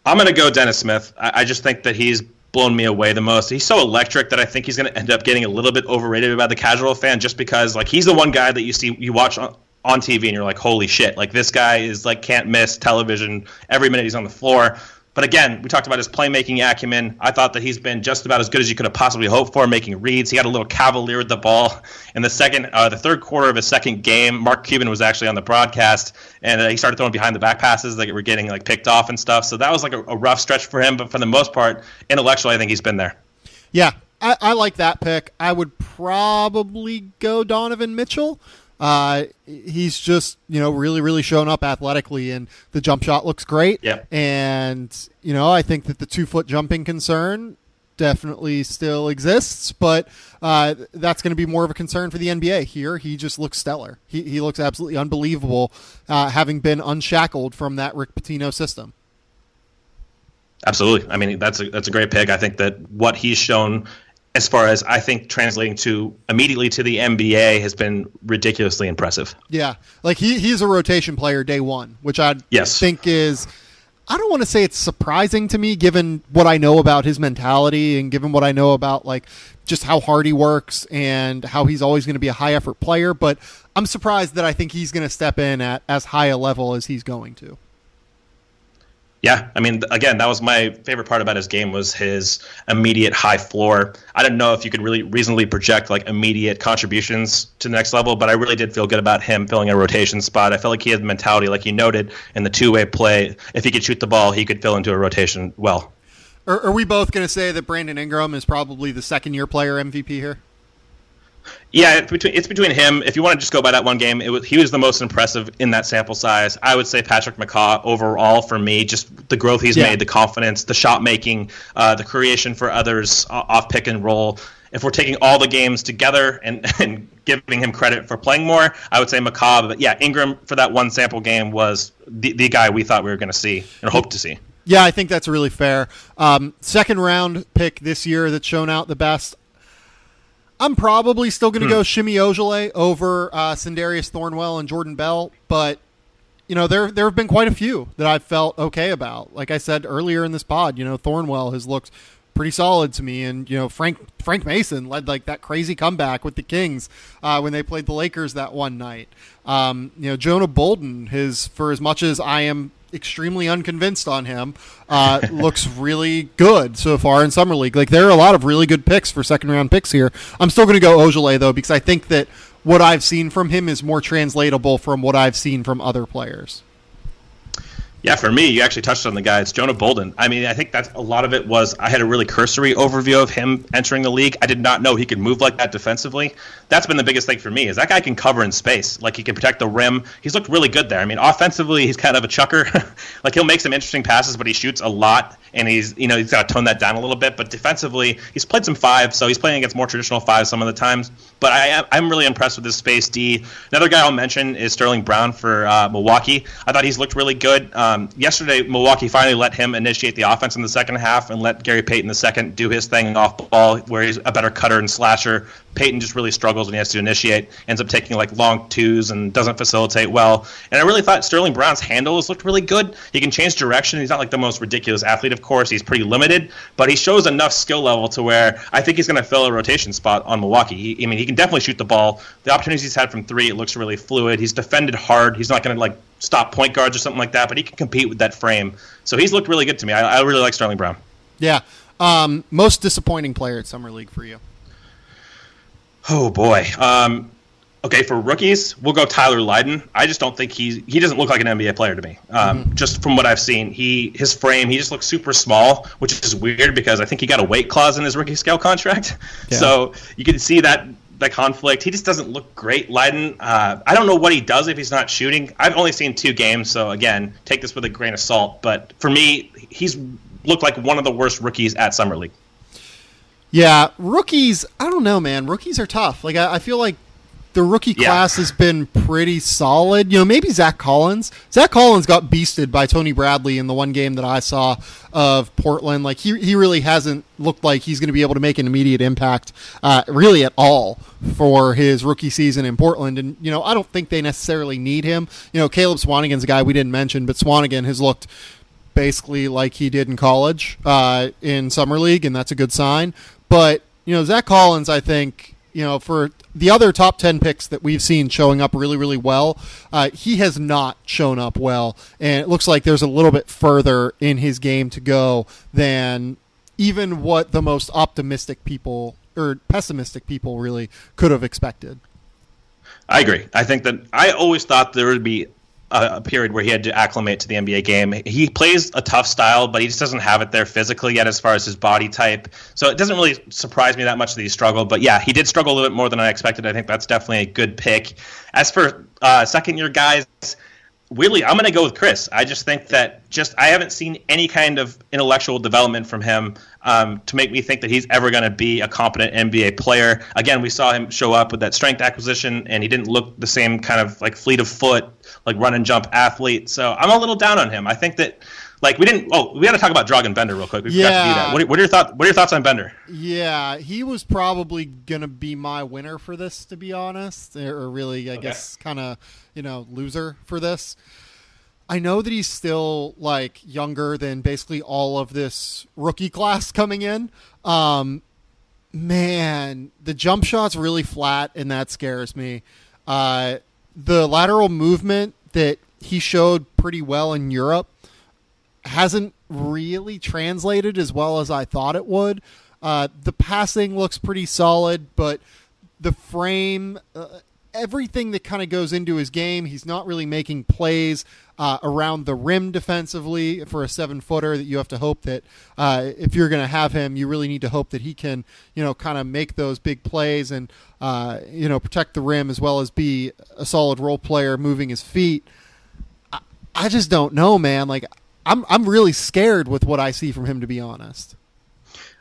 I'm going to go Dennis Smith. I just think that he's blown me away the most. He's so electric that I think he's going to end up getting a little bit overrated by the casual fan, just because like he's the one guy that you watch on TV and you're like, holy shit, like this guy is like can't miss television every minute he's on the floor. But again, we talked about his playmaking acumen. I thought that he's been just about as good as you could have possibly hoped for, making reads. He got a little cavalier with the ball in the third quarter of his second game. Mark Cuban was actually on the broadcast, and he started throwing behind the back passes that were getting like picked off and stuff. So that was like a rough stretch for him. But for the most part, intellectually, I think he's been there. Yeah, I like that pick. I would probably go Donovan Mitchell. He's just, really, really shown up athletically, and the jump shot looks great. Yep. And, I think that the 2-foot jumping concern definitely still exists, but that's going to be more of a concern for the NBA. Here, he just looks stellar. He looks absolutely unbelievable, having been unshackled from that Rick Pitino system. Absolutely. I mean, that's a great pick. I think that what he's shown as far as I think translating to immediately to the NBA has been ridiculously impressive. Yeah. Like he's a rotation player day one, which I think is, I don't want to say it's surprising to me given what I know about his mentality and given what I know about like just how hard he works and how he's always going to be a high effort player. But I'm surprised that I think he's going to step in at as high a level as he's going to. Yeah, I mean, again, that was my favorite part about his game was his immediate high floor. I didn't know if you could really reasonably project like immediate contributions to the next level, but I really did feel good about him filling a rotation spot. I felt like he had the mentality, like you noted, in the two-way play. If he could shoot the ball, he could fill into a rotation well. Are we both going to say that Brandon Ingram is probably the second-year player MVP here? Yeah, it's between him. If you want to just go by that one game, he was the most impressive in that sample size. I would say Patrick McCaw overall for me, just the growth he's made, the confidence, the shot making, the creation for others off pick and roll. If we're taking all the games together and giving him credit for playing more, I would say McCaw. But yeah, Ingram for that one sample game was the guy we thought we were going to see and hope to see. Yeah, I think that's really fair. Second round pick this year that's shown out the best. I'm probably still going to go Shimmy Ojale over Sindarius Thornwell and Jordan Bell, but there have been quite a few that I've felt okay about. Like I said earlier in this pod, Thornwell has looked pretty solid to me, and Frank Mason led like that crazy comeback with the Kings when they played the Lakers that one night. Jonah Bolden, for as much as I am extremely unconvinced on him, looks really good so far in Summer League. Like there are a lot of really good picks for second round picks here. I'm still going to go Ojale though, because I think that what I've seen from him is more translatable from what I've seen from other players. Yeah, for me, you actually touched on the guy. It's Jonah Bolden. I mean, I think that's a lot of it was I had a really cursory overview of him entering the league. I did not know he could move like that defensively. That's been the biggest thing for me is that guy can cover in space. Like he can protect the rim. He's looked really good there. I mean, offensively, he's kind of a chucker. Like he'll make some interesting passes, but he shoots a lot, and he's got to tone that down a little bit. But defensively, he's played some five, so he's playing against more traditional fives some of the times. But I'm really impressed with his space D. Another guy I'll mention is Sterling Brown for Milwaukee. I thought he's looked really good. Yesterday, Milwaukee finally let him initiate the offense in the second half and let Gary Payton II do his thing off ball where he's a better cutter and slasher. Payton just really struggles when he has to initiate, ends up taking like long twos and doesn't facilitate well. And I really thought Sterling Brown's handle has looked really good. He can change direction. He's not like the most ridiculous athlete, of course. He's pretty limited, but he shows enough skill level to where I think he's going to fill a rotation spot on Milwaukee. He can definitely shoot the ball. The opportunities he's had from three, it looks really fluid. He's defended hard. He's not going to like stop point guards or something like that, but he can compete with that frame. So he's looked really good to me. I really like Sterling Brown. Yeah. Most disappointing player at Summer League for you? Oh, boy. Okay, for rookies, we'll go Tyler Lydon. I just don't think he doesn't look like an NBA player to me. Just from what I've seen, his frame, he just looks super small, which is weird because I think he got a weight clause in his rookie scale contract. Yeah. So you can see that conflict. He just doesn't look great, Lydon. I don't know what he does if he's not shooting. I've only seen 2 games, so again, take this with a grain of salt. But for me, he's looked like one of the worst rookies at Summer League. Yeah, rookies, I don't know, man. Rookies are tough. Like I feel like the rookie class has been pretty solid. Maybe Zach Collins. Zach Collins got beasted by Tony Bradley in the one game that I saw of Portland. Like he really hasn't looked like he's going to be able to make an immediate impact really at all for his rookie season in Portland. And, I don't think they necessarily need him. Caleb Swanigan's a guy we didn't mention, but Swanigan has looked basically like he did in college in Summer League, and that's a good sign. But, Zach Collins, I think, for the other top 10 picks that we've seen showing up really, really well, he has not shown up well. And it looks like there's a little bit further in his game to go than even what the most optimistic people or pessimistic people really could have expected. I agree. I think that I always thought there would be a period where he had to acclimate to the NBA game. He plays a tough style, but he just doesn't have it there physically yet as far as his body type. So it doesn't really surprise me that much that he struggled. But yeah, he did struggle a little bit more than I expected. I think that's definitely a good pick. As for second-year guys, weirdly, I'm going to go with Chriss. I just think that I haven't seen any kind of intellectual development from him to make me think that he's ever going to be a competent NBA player. Again, we saw him show up with that strength acquisition, and he didn't look the same kind of like fleet of foot, like run and jump athlete. So I'm a little down on him. I think that we got to talk about Dragan Bender real quick. We forgot to do that. What are your thoughts on Bender? Yeah, he was probably going to be my winner for this, to be honest, or really, I guess, kind of, loser for this. I know that he's still younger than basically all of this rookie class coming in. Man, the jump shot's really flat, and that scares me. The lateral movement that he showed pretty well in Europe hasn't really translated as well as I thought it would. The passing looks pretty solid, but the frame, everything that kind of goes into his game, he's not really making plays around the rim defensively for a 7-footer that you have to hope that if you're going to have him, you really need to hope that he can, kind of make those big plays and, protect the rim as well as be a solid role player moving his feet. I just don't know, man. I'm really scared with what I see from him, to be honest.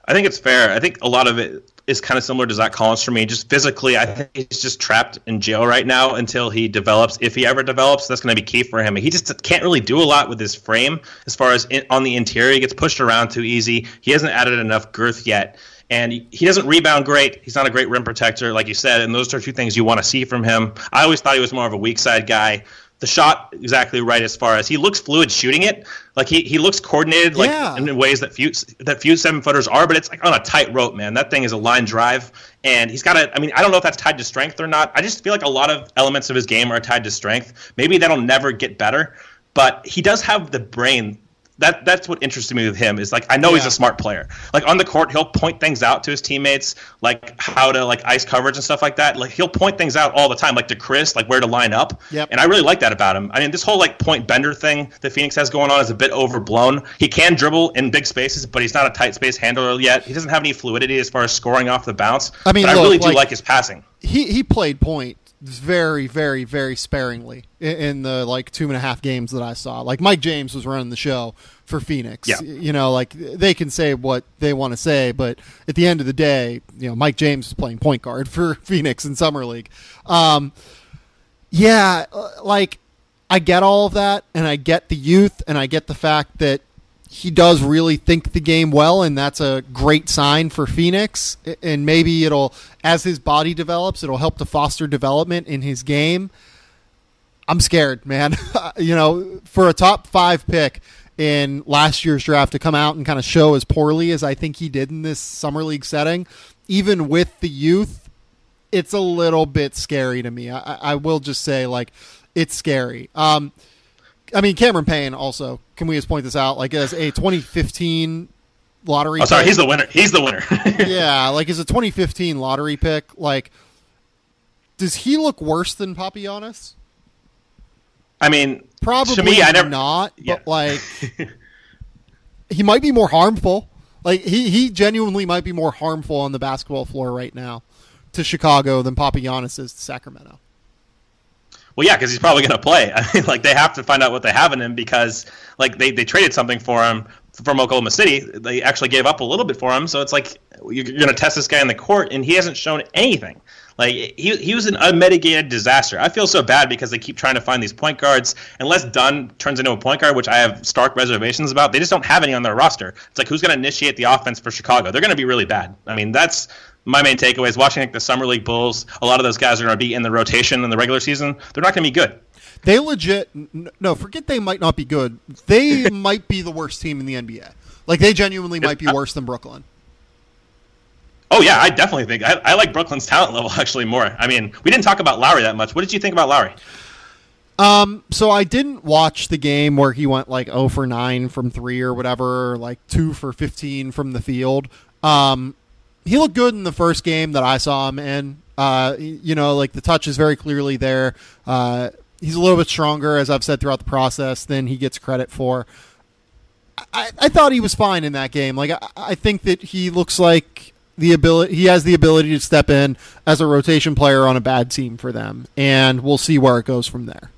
I think it's fair. I think a lot of it is kind of similar to Zach Collins for me. Just physically, I think he's just trapped in jail right now until he develops. If he ever develops, that's going to be key for him. He just can't really do a lot with his frame as far as on the interior. He gets pushed around too easy. He hasn't added enough girth yet. And he doesn't rebound great. He's not a great rim protector, like you said. And those are two things you want to see from him. I always thought he was more of a weak side guy. The shot exactly right as far as he looks fluid shooting it. He looks coordinated in ways that few 7-footers are, but it's on a tight rope, man. That thing is a line drive, and he's got I don't know if that's tied to strength or not. I just feel like a lot of elements of his game are tied to strength. Maybe that'll never get better, but he does have the brain. That's what interested me with him is I know he's a smart player. On the court, he'll point things out to his teammates, how to ice coverage and stuff like that. He'll point things out all the time, to Chris, where to line up. Yep. And I really like that about him. I mean, this whole point bender thing that Phoenix has going on is a bit overblown. He can dribble in big spaces, but he's not a tight space handler yet. He doesn't have any fluidity as far as scoring off the bounce. I mean, I really do like his passing. He played point very, very, very sparingly in the 2.5 games that I saw. Mike James was running the show for Phoenix. Yeah. They can say what they want to say, but at the end of the day, Mike James is playing point guard for Phoenix in Summer League. I get all of that, and I get the youth, and I get the fact that he does really think the game well, and that's a great sign for Phoenix. And maybe as his body develops, it'll help to foster development in his game. I'm scared, man. For a top 5 pick in last year's draft to come out and kind of show as poorly as I think he did in this Summer League setting, even with the youth, it's a little bit scary to me. I will just say, it's scary. Cameron Payne also, can we just point this out, as a 2015 lottery pick. Oh, sorry, he's the winner. Yeah, as a 2015 lottery pick, does he look worse than Papagiannis? Probably to me, not, but he might be more harmful. He genuinely might be more harmful on the basketball floor right now to Chicago than Papagiannis is to Sacramento. Well, yeah, because he's probably going to play. They have to find out what they have in him because, they traded something for him from Oklahoma City. They actually gave up a little bit for him, so it's you're going to test this guy in the court, and he hasn't shown anything. Like, he was an unmitigated disaster. I feel so bad because they keep trying to find these point guards. Unless Dunn turns into a point guard, which I have stark reservations about, they just don't have any on their roster. It's like, who's going to initiate the offense for Chicago? They're going to be really bad. I mean, that's my main takeaway is watching like the Summer League Bulls. A lot of those guys are going to be in the rotation in the regular season. They're not going to be good. They legit – no, forget they might not be good. They might be the worst team in the NBA. Like, they genuinely might be worse than Brooklyn. Oh, yeah, I definitely think. I like Brooklyn's talent level actually more. I mean, we didn't talk about Lowry that much. What did you think about Lowry? So I didn't watch the game where he went like 0 for 9 from 3 or whatever, like 2 for 15 from the field. He looked good in the first game that I saw him in. Like the touch is very clearly there. He's a little bit stronger, as I've said throughout the process, than he gets credit for. I thought he was fine in that game. Like I think that he looks like he has the ability to step in as a rotation player on a bad team for them, and we'll see where it goes from there.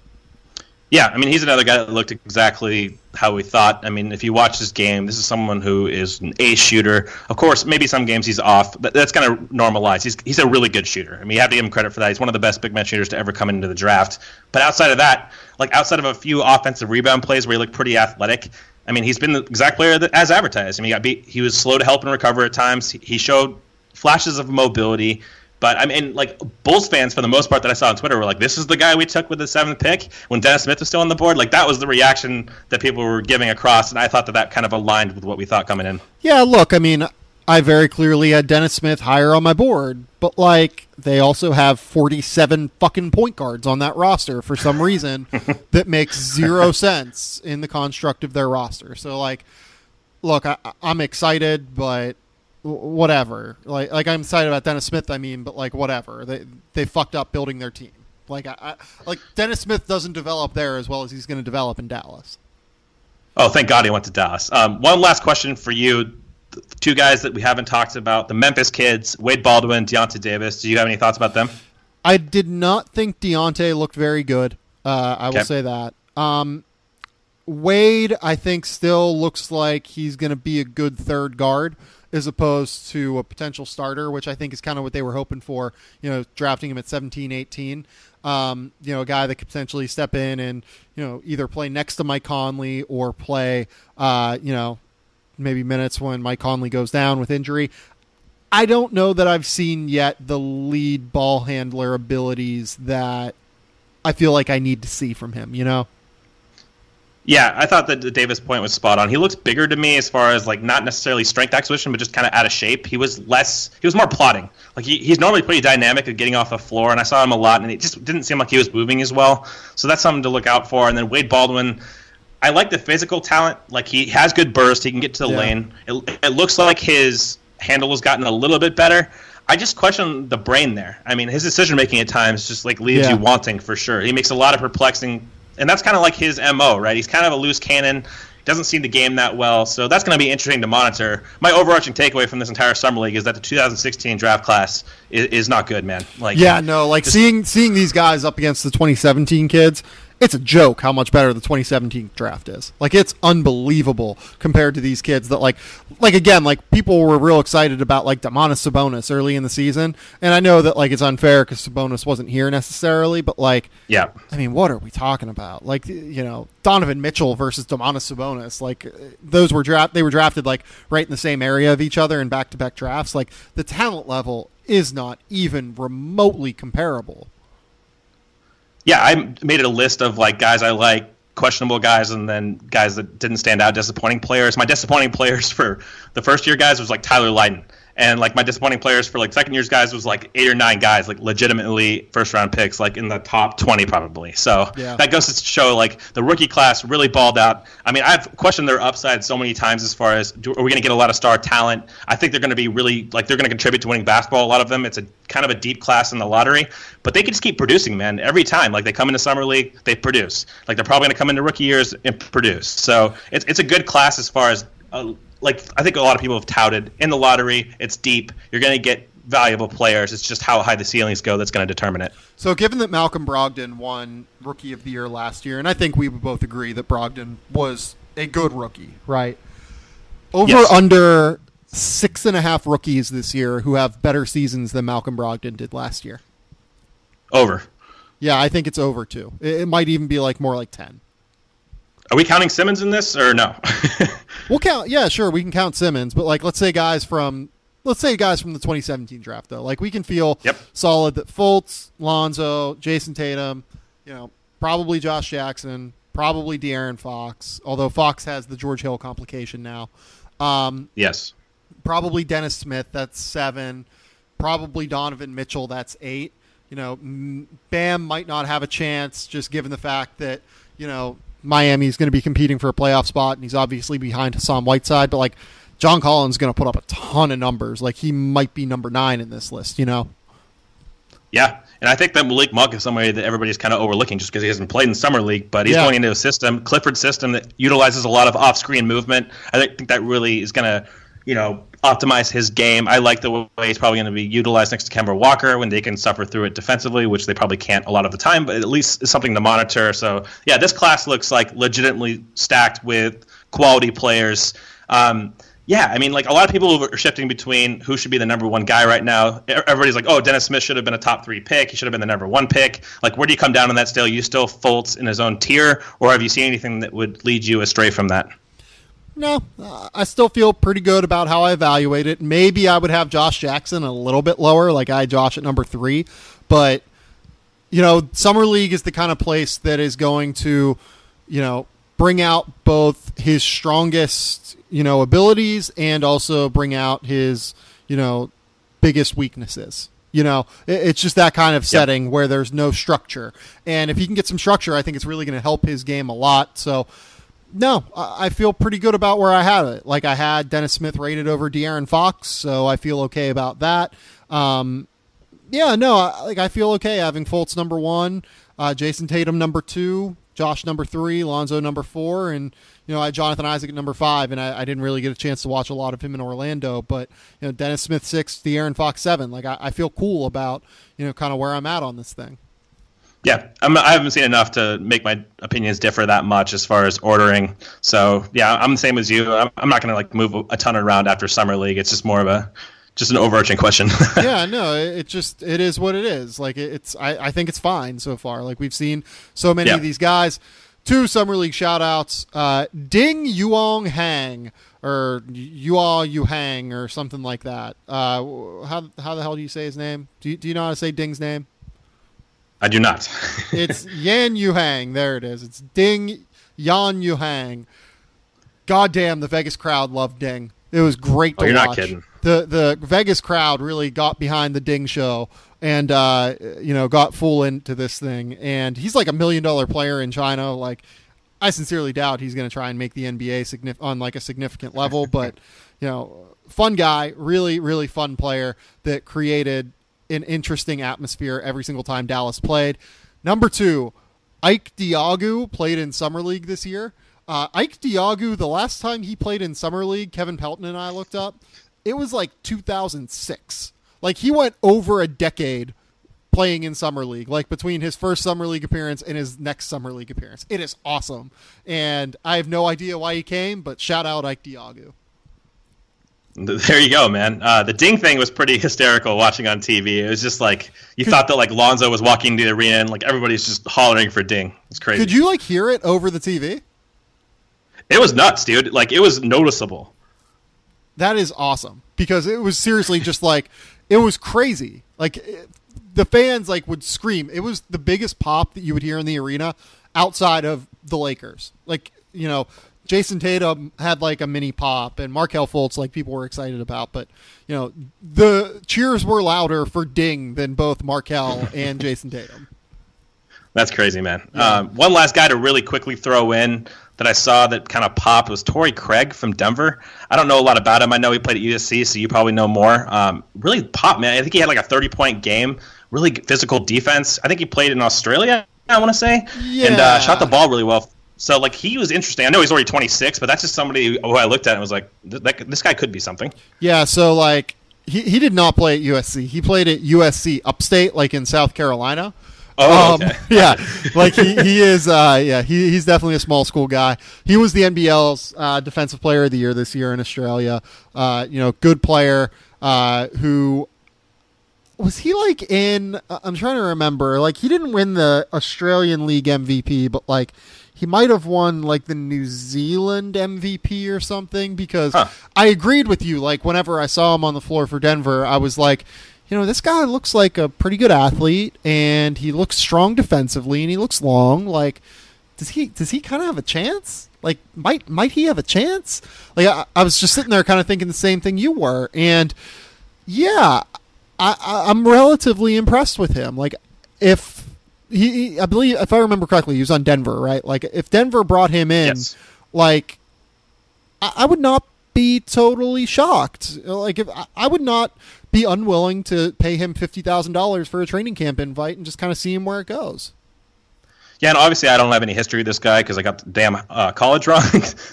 Yeah, I mean, he's another guy that looked exactly how we thought. I mean, if you watch this game, this is someone who is an ace shooter. Of course, maybe some games he's off, but that's going to normalize. He's a really good shooter. I mean, you have to give him credit for that. He's one of the best big man shooters to ever come into the draft. But outside of that, like outside of a few offensive rebound plays where he looked pretty athletic, I mean, he's been the exact player that, as advertised. I mean, he was slow to help and recover at times. He showed flashes of mobility. But, I mean, like, Bulls fans, for the most part, that I saw on Twitter were like, this is the guy we took with the 7th pick when Dennis Smith was still on the board. Like, that was the reaction that people were giving across, and I thought that kind of aligned with what we thought coming in. Yeah, look, I mean, I very clearly had Dennis Smith higher on my board, but, like, they also have 47 fucking point guards on that roster for some reason that makes zero sense in the construct of their roster. So, like, look, I'm excited, but whatever. Like I'm excited about Dennis Smith, but like whatever. They fucked up building their team. Like like Dennis Smith doesn't develop there as well as he's going to develop in Dallas. Oh, thank God he went to Dallas. One last question for you. Two guys that we haven't talked about, the Memphis kids, Wade Baldwin, Deonte Davis. Do you have any thoughts about them? I did not think Deonte looked very good. I will say that. Wade, I think, still looks like he's going to be a good third guard as opposed to a potential starter, which I think is kind of what they were hoping for, drafting him at 17, 18. A guy that could potentially step in and, either play next to Mike Conley or play, maybe minutes when Mike Conley goes down with injury. I don't know that I've seen yet the lead ball handler abilities that I feel like I need to see from him, Yeah, I thought that the Davis point was spot on. He looks bigger to me as far as like not necessarily strength acquisition, but just kind of out of shape. He was more plotting. Like he's normally pretty dynamic at getting off the floor, and I saw him a lot, and it just didn't seem like he was moving as well. So that's something to look out for. And then Wade Baldwin, I like the physical talent. Like he has good burst. He can get to the lane. It looks like his handle has gotten a little bit better. I just question the brain there. I mean, his decision making at times just like leaves you wanting for sure. He makes a lot of perplexing. And that's kind of like his MO, right? He's kind of a loose cannon, doesn't see the game that well, so that's going to be interesting to monitor. My overarching takeaway from this entire summer league is that the 2016 draft class is not good, man. Seeing these guys up against the 2017 kids, it's a joke how much better the 2017 draft is. Like, it's unbelievable compared to these kids that, like people were real excited about, like, Domantas Sabonis early in the season. And I know that, like, it's unfair because Sabonis wasn't here necessarily, but, like, yeah. I mean, what are we talking about? Like, Donovan Mitchell versus Domantas Sabonis, like, they were drafted, like, right in the same area of each other in back-to-back drafts. Like, the talent level is not even remotely comparable. Yeah, I made it a list of like guys I like, questionable guys, and then guys that didn't stand out, disappointing players. My disappointing players for the first year guys was like Tyler Lydon. And like my disappointing players for like second year's guys was like 8 or 9 guys, like legitimately first round picks, like in the top 20 probably. So that goes to show like the rookie class really balled out. I mean, I've questioned their upside so many times as far as are we going to get a lot of star talent? I think they're going to be really like they're going to contribute to winning basketball. A lot of them, it's a kind of a deep class in the lottery, but they can just keep producing, man. Every time, like they come into summer league, they produce. Like they're probably going to come into rookie years and produce. So it's a good class as far as. Like I think a lot of people have touted in the lottery, it's deep. You're going to get valuable players. It's just how high the ceilings go that's going to determine it. So given that Malcolm Brogdon won Rookie of the Year last year, and I think we would both agree that Brogdon was a good rookie, right? Over under 6.5 rookies this year who have better seasons than Malcolm Brogdon did last year. Over. Yeah, I think it's over too. It might even be more like 10. Are we counting Simmons in this or no? We'll count. Yeah, sure, we can count Simmons, but let's say guys from the 2017 draft though. We can feel solid that Fultz, Lonzo, Jayson Tatum, probably Josh Jackson, probably De'Aaron Fox, although Fox has the George Hill complication now. Yes. Probably Dennis Smith, that's 7. Probably Donovan Mitchell, that's 8. Bam might not have a chance just given the fact that, Miami's going to be competing for a playoff spot, and he's obviously behind Hassan Whiteside, but John Collins is going to put up a ton of numbers. He might be number 9 in this list, Yeah, and I think that Malik Monk is somebody that everybody's kind of overlooking just because he hasn't played in Summer League, but he's going into a system, Clifford's system, that utilizes a lot of off-screen movement. I think that really is going to, optimize his game. I like the way he's probably going to be utilized next to Kemba Walker when they can suffer through it defensively, which they probably can't a lot of the time, but at least it's something to monitor. So, yeah, this class looks legitimately stacked with quality players. Yeah, I mean, a lot of people are shifting between who should be the number 1 guy right now. Everybody's like, oh, Dennis Smith should have been a top 3 pick. He should have been the number 1 pick. Where do you come down on that scale? Are you still Fultz in his own tier, or have you seen anything that would lead you astray from that? No, I still feel pretty good about how I evaluate it. Maybe I would have Josh Jackson a little bit lower, I had Josh at number 3. But, Summer League is the kind of place that is going to, bring out both his strongest, abilities and also bring out his, biggest weaknesses. It's just that kind of setting where there's no structure. And if he can get some structure, I think it's really going to help his game a lot. So, no, I feel pretty good about where I had it. I had Dennis Smith rated over De'Aaron Fox, so I feel okay about that. I feel okay having Fultz number 1, Jayson Tatum number 2, Josh number 3, Lonzo number 4, and I had Jonathan Isaac at number 5, and I didn't really get a chance to watch a lot of him in Orlando, but Dennis Smith 6, De'Aaron Fox 7. I feel cool about kind of where I'm at on this thing. Yeah, I haven't seen enough to make my opinions differ that much as far as ordering. So, yeah, I'm the same as you. I'm not going to move a ton around after Summer League. It's just more of an overarching question. Yeah, no, it is what it is. I think it's fine so far. We've seen so many of these guys. 2 Summer League shout-outs. Ding Yuong Hang, or Yua Yu Hang, or something like that. How the hell do you say his name? Do you know how to say Ding's name? I do not. It's Yan Yu Hang. There it is. It's Ding Yan Yu Hang. Goddamn, the Vegas crowd loved Ding. It was great to watch. You're not kidding. The Vegas crowd really got behind the Ding show and got full into this thing. And he's $1 million player in China. I sincerely doubt he's going to try and make the NBA on a significant level, but fun guy, really, really fun player that created an interesting atmosphere every single time Dallas played. Number 2, Ike Diagu played in Summer League this year. Ike Diagu, the last time he played in Summer League, Kevin Pelton and I looked up, it was 2006. He went over a decade playing in Summer League, between his first Summer League appearance and his next Summer League appearance. It is awesome. And I have no idea why he came, but shout out Ike Diagu. There you go, man. The Ding thing was pretty hysterical watching on TV. It was just you thought that Lonzo was walking into the arena and everybody's just hollering for Ding. It's crazy. Could you hear it over the TV? It was nuts, dude. It was noticeable. That is awesome because it was seriously just it was crazy. The fans would scream. It was the biggest pop that you would hear in the arena outside of the Lakers. Jayson Tatum had a mini pop, and Markelle Fultz people were excited about, but the cheers were louder for Ding than both Markelle and Jayson Tatum. That's crazy, man. Yeah. One last guy to really quickly throw in that I saw that kind of popped was Torrey Craig from Denver. I don't know a lot about him. I know he played at USC, so you probably know more. Really popped, man. I think he had a 30-point game, really physical defense. I think he played in Australia, I want to say, and shot the ball really well. So, he was interesting. I know he's already 26, but that's just somebody who I looked at and was this guy could be something. Yeah, so, he did not play at USC. He played at USC Upstate, in South Carolina. Oh, okay. Yeah, like he is. He's definitely a small school guy. He was the NBL's Defensive Player of the Year this year in Australia. Good player. Who was he like in? I'm trying to remember. Like he didn't win the Australian League MVP, but like he might have won like the New Zealand MVP or something. Because I agreed with you. Like whenever I saw him on the floor for Denver, I was like, this guy looks like a pretty good athlete, and he looks strong defensively, and he looks long. Like, does he kind of have a chance? Like, might he have a chance? Like, I was just sitting there kind of thinking the same thing you were, and yeah, I'm relatively impressed with him. Like, if I believe, if I remember correctly, he was on Denver, right? Like, if Denver brought him in, yes. Like, I would not be totally shocked. Like, if I would not be unwilling to pay him $50,000 for a training camp invite and just kind of see him where it goes. Yeah, and obviously I don't have any history with this guy because I got the damn college wrong.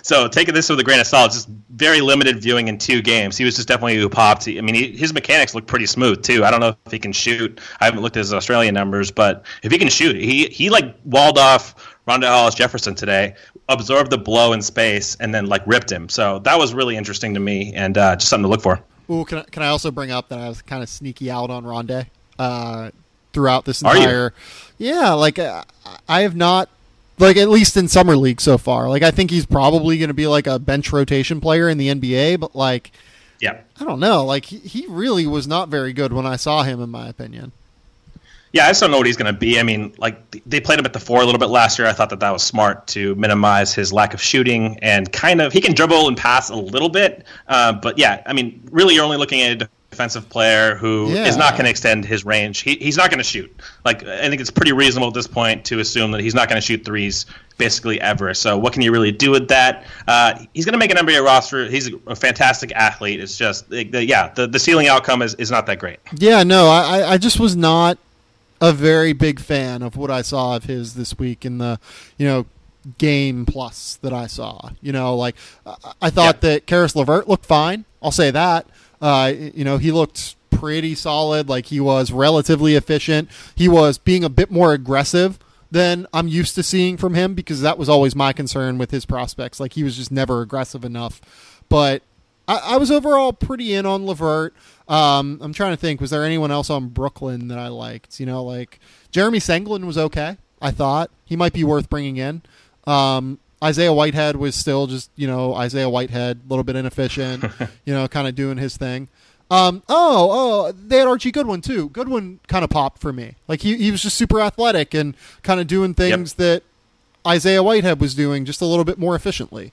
So taking this with a grain of salt, just very limited viewing in 2 games. He was just definitely who popped. His mechanics look pretty smooth too. I don't know if he can shoot. I haven't looked at his Australian numbers, but if he can shoot, he like walled off Rondé Hollis-Jefferson today, absorbed the blow in space, and then like ripped him. So that was really interesting to me, and just something to look for. Ooh, can I also bring up that I was kind of sneaky out on Rondé throughout this entire... Yeah, like I have not, like at least in Summer League so far. Like I think he's probably going to be like a bench rotation player in the NBA, but like, yeah, I don't know. Like he really was not very good when I saw him, in my opinion. Yeah, I just don't know what he's going to be. I mean, like they played him at the 4 a little bit last year. I thought that was smart to minimize his lack of shooting, and kind of he can dribble and pass a little bit. But yeah, I mean, really, you're only looking at a defensive player who is not going to extend his range. He's not going to shoot. Like I think it's pretty reasonable at this point to assume that he's not going to shoot threes basically ever. So what can you really do with that? He's going to make an NBA roster. He's a fantastic athlete. It's just the ceiling outcome is not that great. Yeah, no, I just was not a very big fan of what I saw of his this week in the, game plus that I saw. Like I thought that Caris LeVert looked fine. I'll say that. He looked pretty solid. Like he was relatively efficient. He was being a bit more aggressive than I'm used to seeing from him, because that was always my concern with his prospects. Like he was just never aggressive enough. But I was overall pretty in on LeVert. I'm trying to think, was there anyone else on Brooklyn that I liked? Like Jeremy Senglin was okay. I thought he might be worth bringing in. Isaiah Whitehead was still just, Isaiah Whitehead, a little bit inefficient, kind of doing his thing. They had Archie Goodwin too. Goodwin kind of popped for me. Like he was just super athletic and kind of doing things that Isaiah Whitehead was doing just a little bit more efficiently,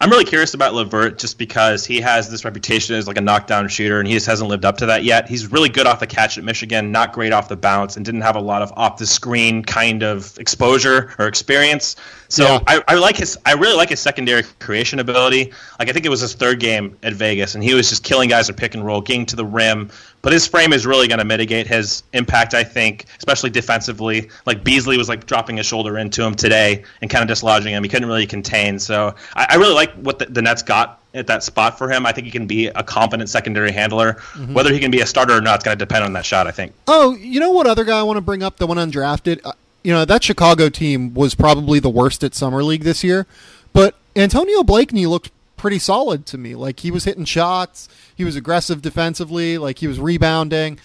I'm really curious about LeVert just because he has this reputation as like a knockdown shooter, and he just hasn't lived up to that yet. He's really good off the catch at Michigan, not great off the bounce, and didn't have a lot of off the screen kind of exposure or experience. So I really like his secondary creation ability. Like I think it was his 3rd game at Vegas, and he was just killing guys with pick and roll, getting to the rim. But his frame is really going to mitigate his impact, I think, especially defensively. Like Beasley was like dropping his shoulder into him today and kind of dislodging him. He couldn't really contain. So I really like what the Nets got at that spot for him. I think he can be a competent secondary handler. Mm-hmm. Whether he can be a starter or not, it's going to depend on that shot, I think. Oh, you know what other guy I want to bring up that went undrafted? That Chicago team was probably the worst at Summer League this year. But Antonio Blakeney looked pretty solid to me. Like he was hitting shots. He was aggressive defensively. Like he was rebounding.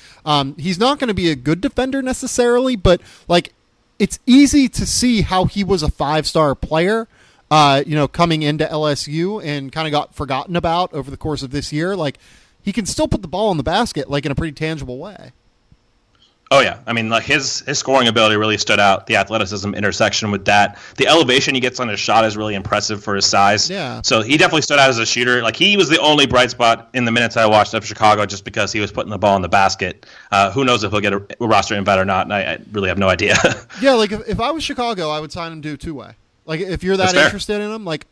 He's not going to be a good defender necessarily, but like it's easy to see how he was a 5-star player, coming into LSU and kind of got forgotten about over the course of this year. Like he can still put the ball in the basket, like in a pretty tangible way. Oh, yeah. I mean, like his scoring ability really stood out. The athleticism intersection with that. The elevation he gets on his shot is really impressive for his size. Yeah. So he definitely stood out as a shooter. Like he was the only bright spot in the minutes I watched of Chicago just because he was putting the ball in the basket. Who knows if he'll get a roster invite or not, and I really have no idea. Yeah, like if I was Chicago, I would sign him to a 2-way. Like if you're that interested in him, like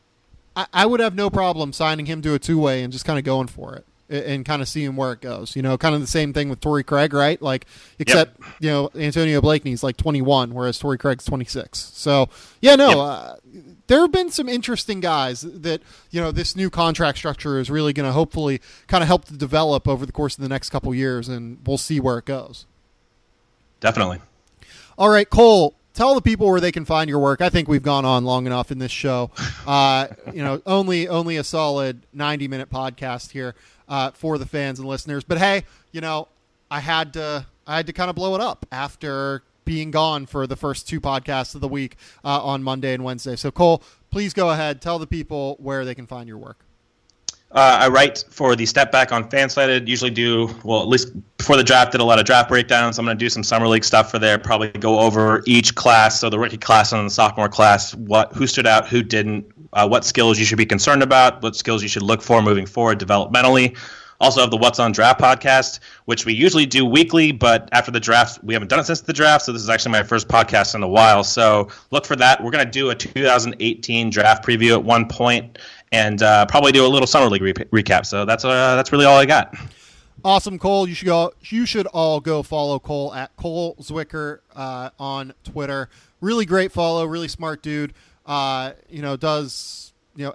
I would have no problem signing him to a 2-way and just kind of going for it. And kind of seeing where it goes, kind of the same thing with Torrey Craig, right? Like, except Antonio Blakeney's like 21, whereas Torrey Craig's 26. So, there have been some interesting guys that this new contract structure is really going to hopefully kind of help to develop over the course of the next couple years, and we'll see where it goes. Definitely. All right, Cole, tell the people where they can find your work. I think we've gone on long enough in this show. Only a solid 90-minute podcast here for the fans and listeners. But hey, I had to kind of blow it up after being gone for the first 2 podcasts of the week on Monday and Wednesday. So Cole, please go ahead. Tell the people where they can find your work. I write for the Step Back on Fansided. Usually at least before the draft, did a lot of draft breakdowns. I'm going to do some summer league stuff for there. Probably go over each class, so the rookie class and the sophomore class, who stood out, who didn't, what skills you should be concerned about, what skills you should look for moving forward developmentally. Also have the What's on Draft podcast, which we usually do weekly, but after the draft, we haven't done it since the draft, so this is actually my first podcast in a while. So look for that. We're going to do a 2018 draft preview at one point, and probably do a little summer league recap. So that's really all I got. Awesome, Cole. You should all go follow Cole at Cole Zwicker on Twitter. Really great follow. Really smart dude. Does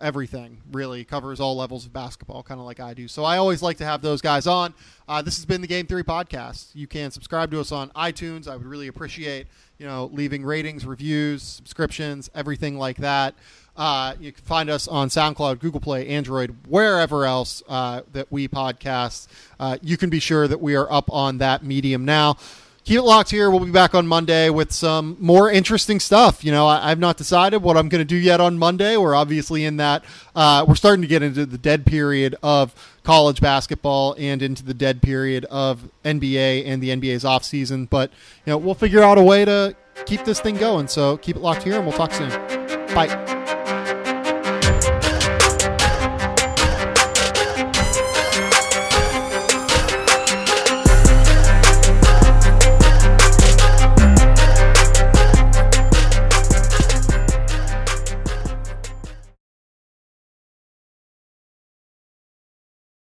everything, really covers all levels of basketball, kind of like I do. So I always like to have those guys on. This has been the Game 3 podcast. You can subscribe to us on iTunes. I would really appreciate, leaving ratings, reviews, subscriptions, everything like that. You can find us on SoundCloud, Google Play, Android, wherever else that we podcast. You can be sure that we are up on that medium now. Keep it locked here. We'll be back on Monday with some more interesting stuff. I've not decided what I'm going to do yet on Monday. We're obviously in that. We're starting to get into the dead period of college basketball and into the dead period of NBA and the NBA's off season. But, we'll figure out a way to keep this thing going. So keep it locked here, and we'll talk soon. Bye.